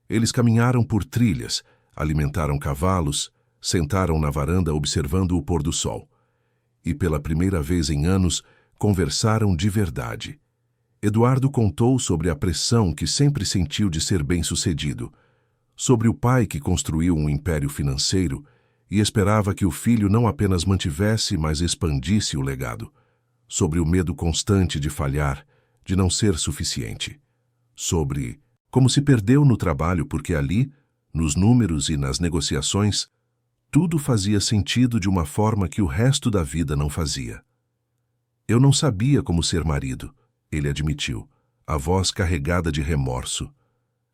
Eles caminharam por trilhas, alimentaram cavalos, sentaram na varanda observando o pôr do sol. E pela primeira vez em anos, conversaram de verdade. Eduardo contou sobre a pressão que sempre sentiu de ser bem-sucedido, sobre o pai que construiu um império financeiro e esperava que o filho não apenas mantivesse, mas expandisse o legado, sobre o medo constante de falhar, de não ser suficiente, sobre como se perdeu no trabalho porque ali, nos números e nas negociações, tudo fazia sentido de uma forma que o resto da vida não fazia. Eu não sabia como ser marido, ele admitiu, a voz carregada de remorso.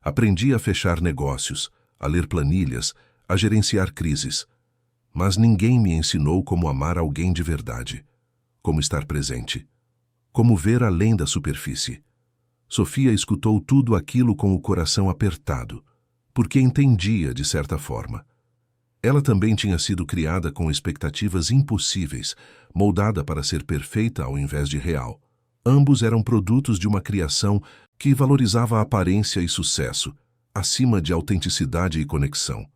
Aprendi a fechar negócios, a ler planilhas, a gerenciar crises. Mas ninguém me ensinou como amar alguém de verdade, como estar presente, como ver além da superfície. Sofia escutou tudo aquilo com o coração apertado, porque entendia de certa forma. Ela também tinha sido criada com expectativas impossíveis, moldada para ser perfeita ao invés de real. Ambos eram produtos de uma criação que valorizava a aparência e sucesso, acima de autenticidade e conexão.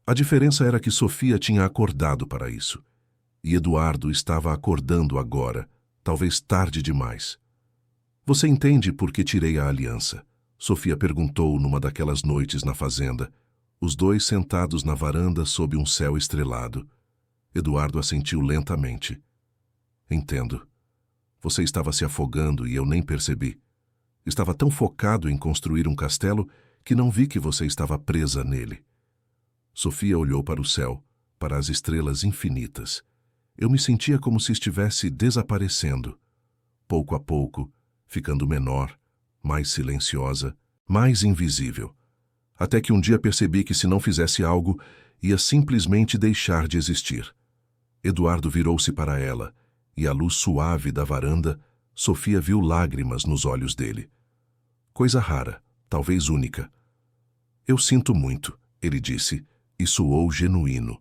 A diferença era que Sofia tinha acordado para isso. E Eduardo estava acordando agora, talvez tarde demais. Você entende por que tirei a aliança? Sofia perguntou numa daquelas noites na fazenda, os dois sentados na varanda sob um céu estrelado. Eduardo assentiu lentamente. Entendo. Você estava se afogando e eu nem percebi. Estava tão focado em construir um castelo que não vi que você estava presa nele. Sofia olhou para o céu, para as estrelas infinitas. Eu me sentia como se estivesse desaparecendo. Pouco a pouco, ficando menor, mais silenciosa, mais invisível. Até que um dia percebi que se não fizesse algo, ia simplesmente deixar de existir. Eduardo virou-se para ela, e à luz suave da varanda, Sofia viu lágrimas nos olhos dele. Coisa rara, talvez única. Eu sinto muito, ele disse, e soou genuíno.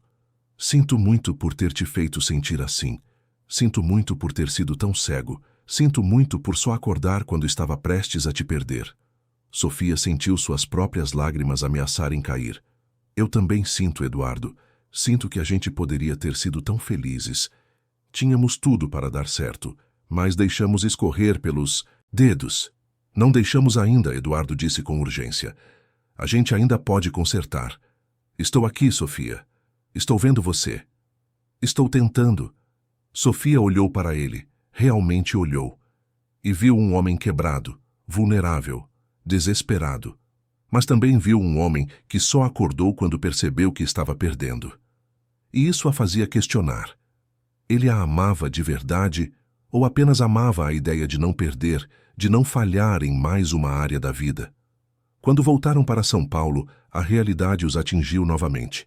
Sinto muito por ter te feito sentir assim. Sinto muito por ter sido tão cego. Sinto muito por só acordar quando estava prestes a te perder. Sofia sentiu suas próprias lágrimas ameaçarem cair. Eu também sinto, Eduardo. Sinto que a gente poderia ter sido tão felizes. Tínhamos tudo para dar certo, mas deixamos escorrer pelos dedos. Não deixamos ainda, Eduardo disse com urgência. A gente ainda pode consertar. Estou aqui, Sofia. Estou vendo você. Estou tentando. Sofia olhou para ele, realmente olhou, e viu um homem quebrado, vulnerável, desesperado. Mas também viu um homem que só acordou quando percebeu que estava perdendo. E isso a fazia questionar. Ele a amava de verdade ou apenas amava a ideia de não perder, de não falhar em mais uma área da vida? Quando voltaram para São Paulo, a realidade os atingiu novamente.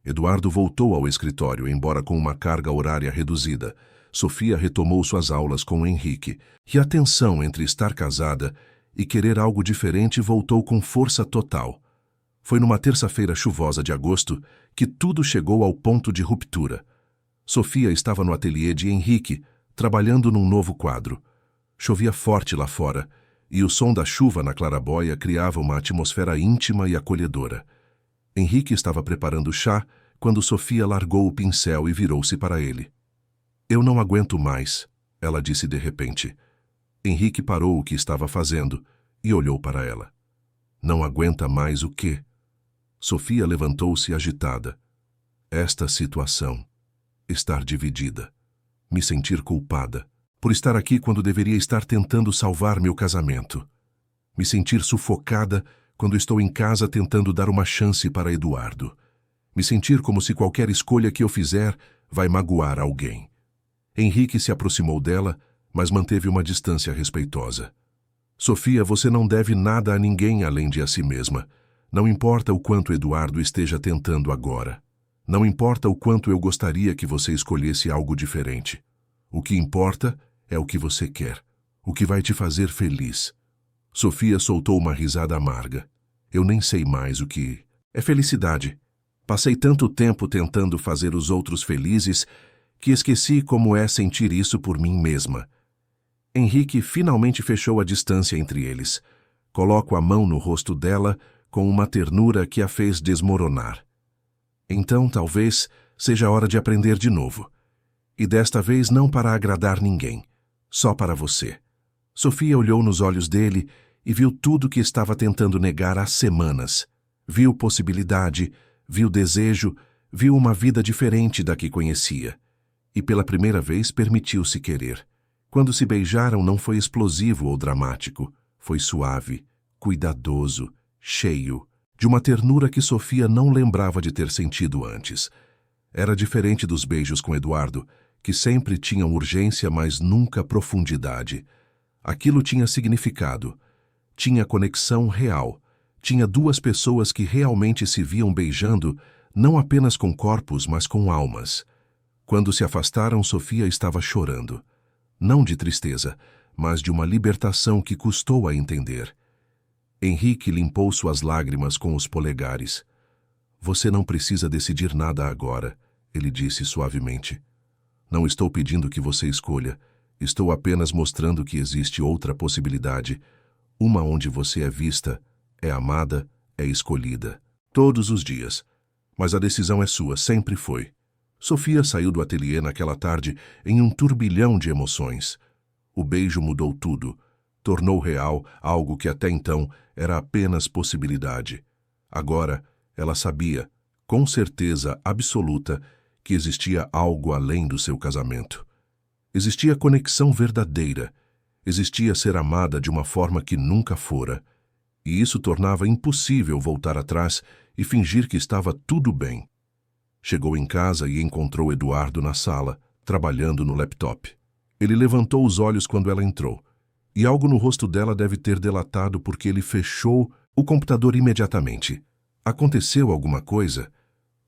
Eduardo voltou ao escritório, embora com uma carga horária reduzida. Sofia retomou suas aulas com Henrique, e a tensão entre estar casada e querer algo diferente voltou com força total. Foi numa terça-feira chuvosa de agosto que tudo chegou ao ponto de ruptura. Sofia estava no ateliê de Henrique, trabalhando num novo quadro. Chovia forte lá fora, e o som da chuva na claraboia criava uma atmosfera íntima e acolhedora. Henrique estava preparando chá quando Sofia largou o pincel e virou-se para ele. Eu não aguento mais, ela disse de repente. Henrique parou o que estava fazendo e olhou para ela. Não aguenta mais o quê? Sofia levantou-se agitada. Esta situação. Estar dividida. Me sentir culpada por estar aqui quando deveria estar tentando salvar meu casamento. Me sentir sufocada quando estou em casa tentando dar uma chance para Eduardo. Me sentir como se qualquer escolha que eu fizer vai magoar alguém. Henrique se aproximou dela, mas manteve uma distância respeitosa. Sofia, você não deve nada a ninguém além de a si mesma. Não importa o quanto Eduardo esteja tentando agora. Não importa o quanto eu gostaria que você escolhesse algo diferente. O que importa é o que você quer, o que vai te fazer feliz. Sofia soltou uma risada amarga. Eu nem sei mais o que é felicidade. Passei tanto tempo tentando fazer os outros felizes que esqueci como é sentir isso por mim mesma. Henrique finalmente fechou a distância entre eles. Coloco a mão no rosto dela com uma ternura que a fez desmoronar. Então, talvez, seja a hora de aprender de novo. E desta vez não para agradar ninguém, só para você. Sofia olhou nos olhos dele e viu tudo que estava tentando negar há semanas. Viu possibilidade, viu desejo, viu uma vida diferente da que conhecia. E pela primeira vez permitiu-se querer. Quando se beijaram não foi explosivo ou dramático. Foi suave, cuidadoso, cheio, de uma ternura que Sofia não lembrava de ter sentido antes. Era diferente dos beijos com Eduardo, que sempre tinham urgência, mas nunca profundidade. Aquilo tinha significado. Tinha conexão real. Tinha duas pessoas que realmente se viam beijando, não apenas com corpos, mas com almas. Quando se afastaram, Sofia estava chorando. Não de tristeza, mas de uma libertação que custou a entender. Henrique limpou suas lágrimas com os polegares. Você não precisa decidir nada agora, ele disse suavemente. Não estou pedindo que você escolha. Estou apenas mostrando que existe outra possibilidade. Uma onde você é vista, é amada, é escolhida. Todos os dias. Mas a decisão é sua, sempre foi. Sofia saiu do ateliê naquela tarde em um turbilhão de emoções. O beijo mudou tudo. Tornou real algo que até então era apenas possibilidade. Agora, ela sabia, com certeza absoluta, que existia algo além do seu casamento. Existia conexão verdadeira. Existia ser amada de uma forma que nunca fora. E isso tornava impossível voltar atrás e fingir que estava tudo bem. Chegou em casa e encontrou Eduardo na sala, trabalhando no laptop. Ele levantou os olhos quando ela entrou, e algo no rosto dela deve ter delatado porque ele fechou o computador imediatamente. Aconteceu alguma coisa?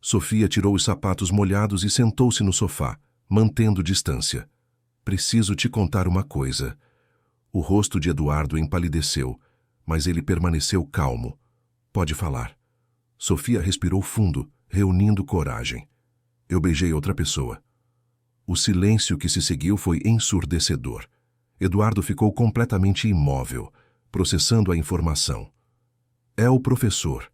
Sofia tirou os sapatos molhados e sentou-se no sofá, mantendo distância. Preciso te contar uma coisa. O rosto de Eduardo empalideceu. mas ele permaneceu calmo. Pode falar. Sofia respirou fundo, reunindo coragem. Eu beijei outra pessoa. O silêncio que se seguiu foi ensurdecedor. Eduardo ficou completamente imóvel, processando a informação. É o professor,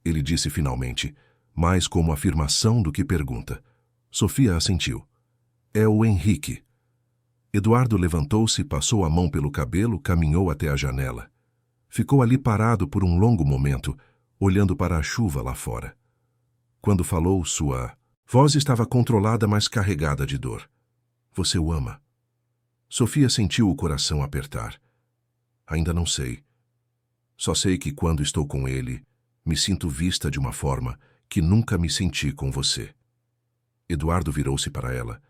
ele disse finalmente, mais como afirmação do que pergunta. Sofia assentiu. É o Henrique. Eduardo levantou-se, passou a mão pelo cabelo, caminhou até a janela. Ficou ali parado por um longo momento, olhando para a chuva lá fora. Quando falou, sua voz estava controlada, mas carregada de dor. Você o ama? Sofia sentiu o coração apertar. Ainda não sei. Só sei que quando estou com ele, me sinto vista de uma forma que nunca me senti com você. Eduardo virou-se para ela,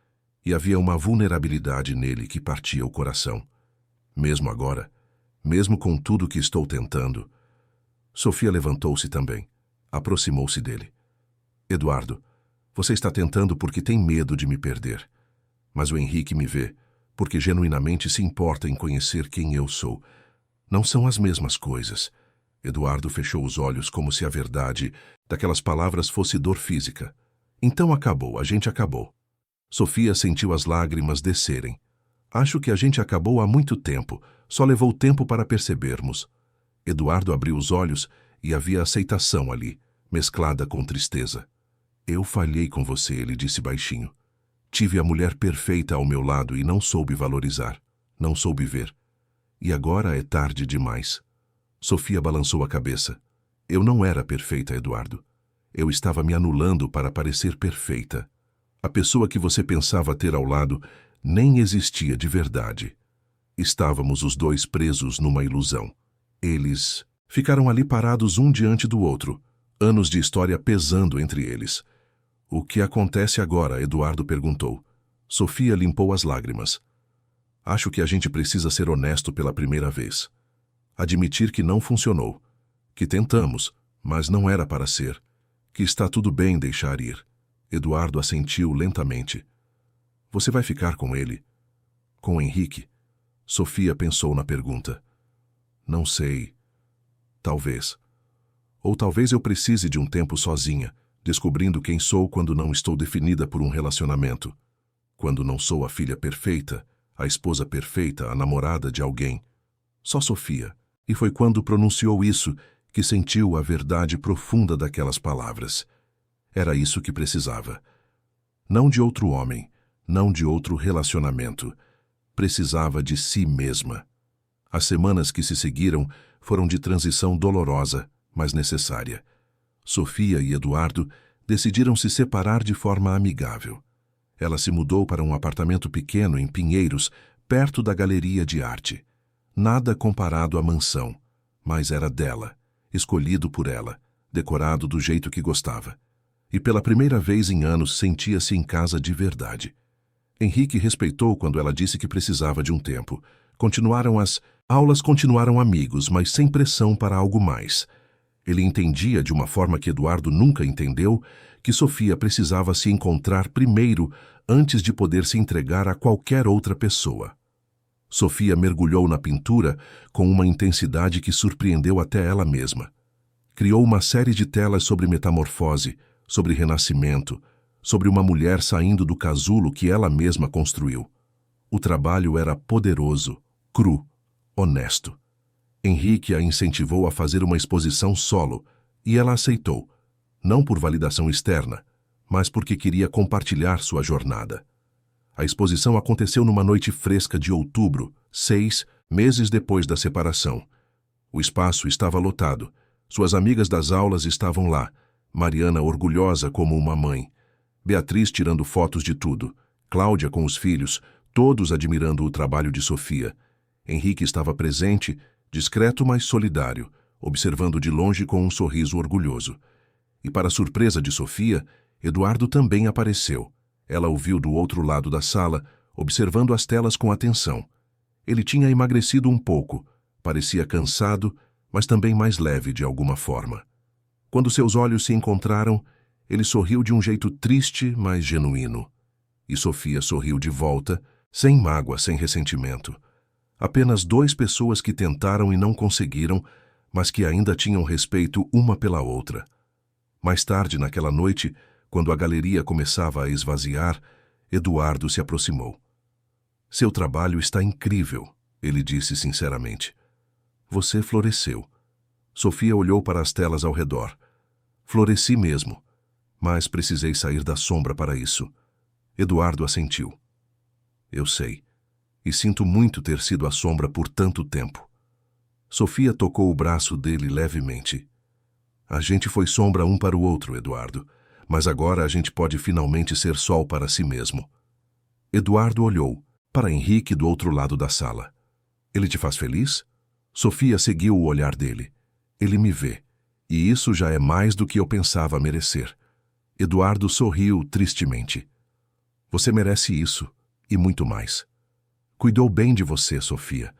e havia uma vulnerabilidade nele que partia o coração. Mesmo agora, mesmo com tudo que estou tentando... Sofia levantou-se também, aproximou-se dele. Eduardo, você está tentando porque tem medo de me perder. Mas o Henrique me vê, porque genuinamente se importa em conhecer quem eu sou. Não são as mesmas coisas. Eduardo fechou os olhos como se a verdade daquelas palavras fosse dor física. Então acabou, a gente acabou. Sofia sentiu as lágrimas descerem. Acho que a gente acabou há muito tempo, só levou tempo para percebermos. Eduardo abriu os olhos e havia aceitação ali, mesclada com tristeza. Eu falhei com você, ele disse baixinho. Tive a mulher perfeita ao meu lado e não soube valorizar, não soube ver. E agora é tarde demais. Sofia balançou a cabeça. Eu não era perfeita, Eduardo. Eu estava me anulando para parecer perfeita. A pessoa que você pensava ter ao lado nem existia de verdade. Estávamos os dois presos numa ilusão. Eles ficaram ali parados um diante do outro, anos de história pesando entre eles. O que acontece agora? Eduardo perguntou. Sofia limpou as lágrimas. Acho que a gente precisa ser honesto pela primeira vez. Admitir que não funcionou, que tentamos, mas não era para ser, que está tudo bem deixar ir. Eduardo assentiu lentamente. Você vai ficar com ele? Com o Henrique? Sofia pensou na pergunta. Não sei. Talvez. Ou talvez eu precise de um tempo sozinha, descobrindo quem sou quando não estou definida por um relacionamento. Quando não sou a filha perfeita, a esposa perfeita, a namorada de alguém. Só Sofia. E foi quando pronunciou isso que sentiu a verdade profunda daquelas palavras. Era isso que precisava. Não de outro homem, não de outro relacionamento. Precisava de si mesma. As semanas que se seguiram foram de transição dolorosa, mas necessária. Sofia e Eduardo decidiram se separar de forma amigável. Ela se mudou para um apartamento pequeno em Pinheiros, perto da galeria de arte. Nada comparado à mansão, mas era dela, escolhido por ela, decorado do jeito que gostava. E pela primeira vez em anos sentia-se em casa de verdade. Henrique respeitou quando ela disse que precisava de um tempo. As aulas continuaram amigos, mas sem pressão para algo mais. Ele entendia de uma forma que Eduardo nunca entendeu que Sofia precisava se encontrar primeiro antes de poder se entregar a qualquer outra pessoa. Sofia mergulhou na pintura com uma intensidade que surpreendeu até ela mesma. Criou uma série de telas sobre metamorfose, sobre renascimento, sobre uma mulher saindo do casulo que ela mesma construiu. O trabalho era poderoso, cru, honesto. Henrique a incentivou a fazer uma exposição solo, e ela aceitou, não por validação externa, mas porque queria compartilhar sua jornada. A exposição aconteceu numa noite fresca de outubro, 6 meses depois da separação. O espaço estava lotado. Suas amigas das aulas estavam lá, Mariana orgulhosa como uma mãe, Beatriz tirando fotos de tudo, Cláudia com os filhos, todos admirando o trabalho de Sofia. Henrique estava presente, discreto mas solidário, observando de longe com um sorriso orgulhoso. E para surpresa de Sofia, Eduardo também apareceu. Ela o viu do outro lado da sala, observando as telas com atenção. Ele tinha emagrecido um pouco, parecia cansado, mas também mais leve de alguma forma. Quando seus olhos se encontraram, ele sorriu de um jeito triste, mas genuíno. E Sofia sorriu de volta, sem mágoa, sem ressentimento. Apenas duas pessoas que tentaram e não conseguiram, mas que ainda tinham respeito uma pela outra. Mais tarde, naquela noite, quando a galeria começava a esvaziar, Eduardo se aproximou. Seu trabalho está incrível, ele disse sinceramente. Você floresceu. Sofia olhou para as telas ao redor. Floresci mesmo, mas precisei sair da sombra para isso. Eduardo assentiu. Eu sei, e sinto muito ter sido a sombra por tanto tempo. Sofia tocou o braço dele levemente. A gente foi sombra um para o outro, Eduardo, mas agora a gente pode finalmente ser sol para si mesmo. Eduardo olhou para Henrique do outro lado da sala. Ele te faz feliz? Sofia seguiu o olhar dele. Ele me vê, e isso já é mais do que eu pensava merecer. Eduardo sorriu tristemente. Você merece isso, e muito mais. Cuidou bem de você, Sofia.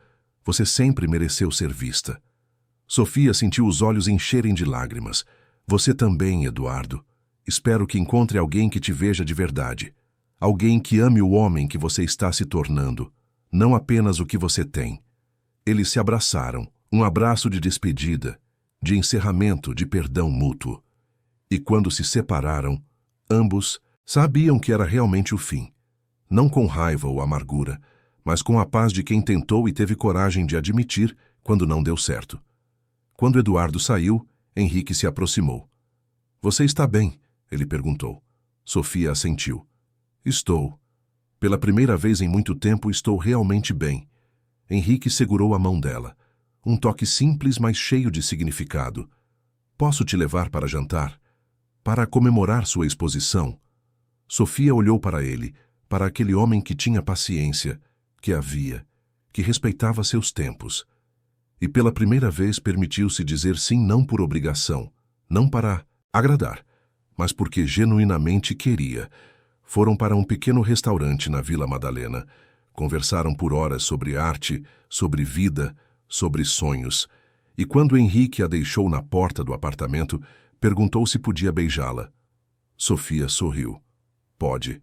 Você sempre mereceu ser vista. Sofia sentiu os olhos encherem de lágrimas. Você também, Eduardo. Espero que encontre alguém que te veja de verdade. Alguém que ame o homem que você está se tornando, não apenas o que você tem. Eles se abraçaram, um abraço de despedida, de encerramento, de perdão mútuo. E quando se separaram, ambos sabiam que era realmente o fim. Não com raiva ou amargura, mas com a paz de quem tentou e teve coragem de admitir quando não deu certo. Quando Eduardo saiu, Henrique se aproximou. Você está bem? Ele perguntou. Sofia assentiu. Estou. Pela primeira vez em muito tempo estou realmente bem. Henrique segurou a mão dela. Um toque simples, mas cheio de significado. Posso te levar para jantar? Para comemorar sua exposição? Sofia olhou para ele, para aquele homem que tinha paciência, que havia, que respeitava seus tempos. E pela primeira vez permitiu-se dizer sim não por obrigação, não para agradar, mas porque genuinamente queria. Foram para um pequeno restaurante na Vila Madalena. Conversaram por horas sobre arte, sobre vida, sobre sonhos. E quando Henrique a deixou na porta do apartamento, perguntou se podia beijá-la. Sofia sorriu. Pode.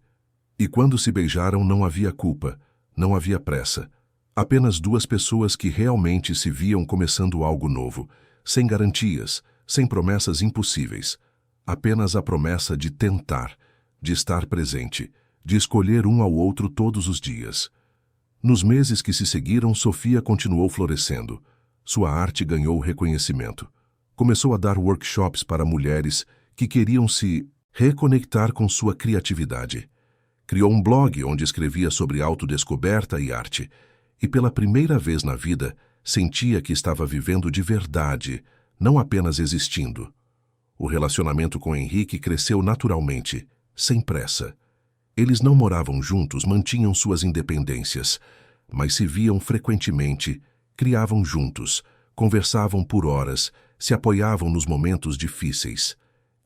E quando se beijaram não havia culpa, não havia pressa. Apenas duas pessoas que realmente se viam começando algo novo, sem garantias, sem promessas impossíveis. Apenas a promessa de tentar, de estar presente, de escolher um ao outro todos os dias. Nos meses que se seguiram, Sofia continuou florescendo. Sua arte ganhou reconhecimento. Começou a dar workshops para mulheres que queriam se reconectar com sua criatividade. Criou um blog onde escrevia sobre autodescoberta e arte. E pela primeira vez na vida, sentia que estava vivendo de verdade, não apenas existindo. O relacionamento com Henrique cresceu naturalmente, sem pressa. Eles não moravam juntos, mantinham suas independências, mas se viam frequentemente, criavam juntos, conversavam por horas, se apoiavam nos momentos difíceis.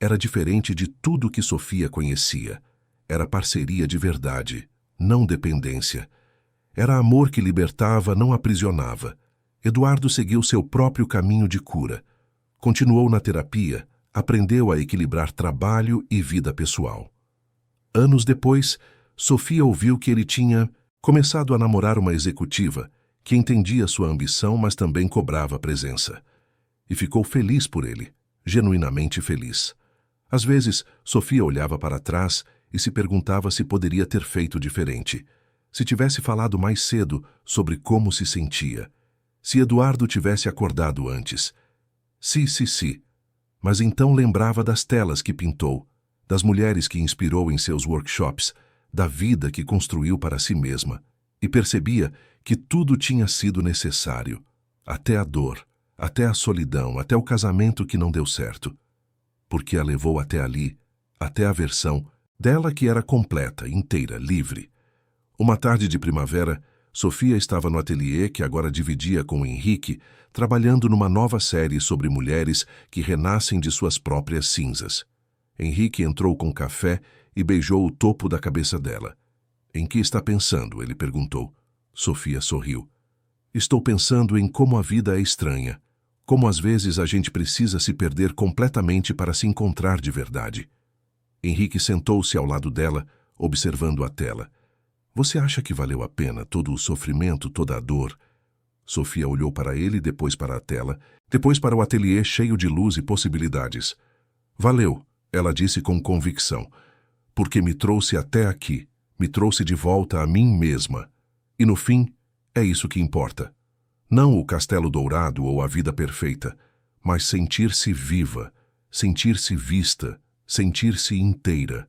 Era diferente de tudo que Sofia conhecia. Era parceria de verdade, não dependência. Era amor que libertava, não aprisionava. Eduardo seguiu seu próprio caminho de cura. Continuou na terapia, aprendeu a equilibrar trabalho e vida pessoal. Anos depois, Sofia ouviu que ele tinha começado a namorar uma executiva que entendia sua ambição, mas também cobrava presença. E ficou feliz por ele, genuinamente feliz. Às vezes, Sofia olhava para trás e se perguntava se poderia ter feito diferente. Se tivesse falado mais cedo sobre como se sentia. Se Eduardo tivesse acordado antes. Sim. Mas então lembrava das telas que pintou, das mulheres que inspirou em seus workshops, da vida que construiu para si mesma, e percebia que tudo tinha sido necessário, até a dor, até a solidão, até o casamento que não deu certo, porque a levou até ali, até a versão dela que era completa, inteira, livre. Uma tarde de primavera, Sofia estava no ateliê que agora dividia com Henrique, trabalhando numa nova série sobre mulheres que renascem de suas próprias cinzas. Henrique entrou com café e beijou o topo da cabeça dela. Em que está pensando? Ele perguntou. Sofia sorriu. Estou pensando em como a vida é estranha, como às vezes a gente precisa se perder completamente para se encontrar de verdade. Henrique sentou-se ao lado dela, observando a tela. Você acha que valeu a pena todo o sofrimento, toda a dor? Sofia olhou para ele, depois para a tela, depois para o ateliê cheio de luz e possibilidades. Valeu, ela disse com convicção, porque me trouxe até aqui, me trouxe de volta a mim mesma. E no fim, é isso que importa. Não o castelo dourado ou a vida perfeita, mas sentir-se viva, sentir-se vista, sentir-se inteira.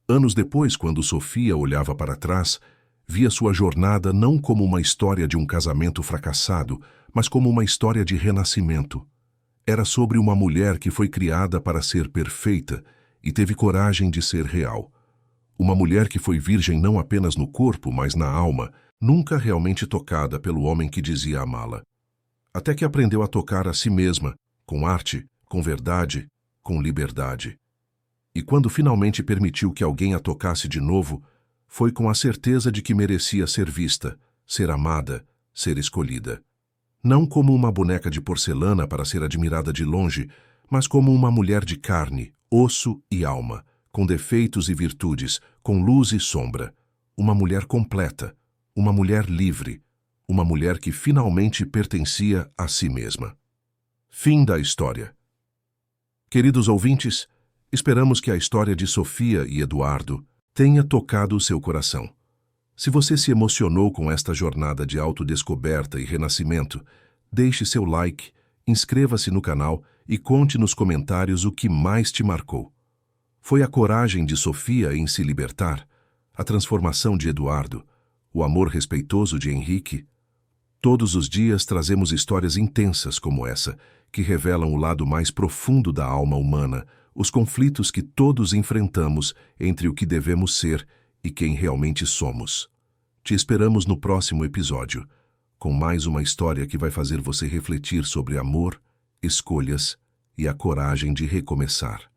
Anos depois, quando Sofia olhava para trás, via sua jornada não como uma história de um casamento fracassado, mas como uma história de renascimento. Era sobre uma mulher que foi criada para ser perfeita e teve coragem de ser real. Uma mulher que foi virgem não apenas no corpo, mas na alma, nunca realmente tocada pelo homem que dizia amá-la. Até que aprendeu a tocar a si mesma, com arte, com verdade, com liberdade. E quando finalmente permitiu que alguém a tocasse de novo, foi com a certeza de que merecia ser vista, ser amada, ser escolhida. Não como uma boneca de porcelana para ser admirada de longe, mas como uma mulher de carne, osso e alma, com defeitos e virtudes, com luz e sombra. Uma mulher completa, uma mulher livre, uma mulher que finalmente pertencia a si mesma. Fim da história. Queridos ouvintes, esperamos que a história de Sofia e Eduardo tenha tocado o seu coração. Se você se emocionou com esta jornada de autodescoberta e renascimento, deixe seu like, inscreva-se no canal e conte nos comentários o que mais te marcou. Foi a coragem de Sofia em se libertar, a transformação de Eduardo, o amor respeitoso de Henrique? Todos os dias trazemos histórias intensas como essa, que revelam o lado mais profundo da alma humana, os conflitos que todos enfrentamos entre o que devemos ser e quem realmente somos. Te esperamos no próximo episódio, com mais uma história que vai fazer você refletir sobre amor, escolhas e a coragem de recomeçar.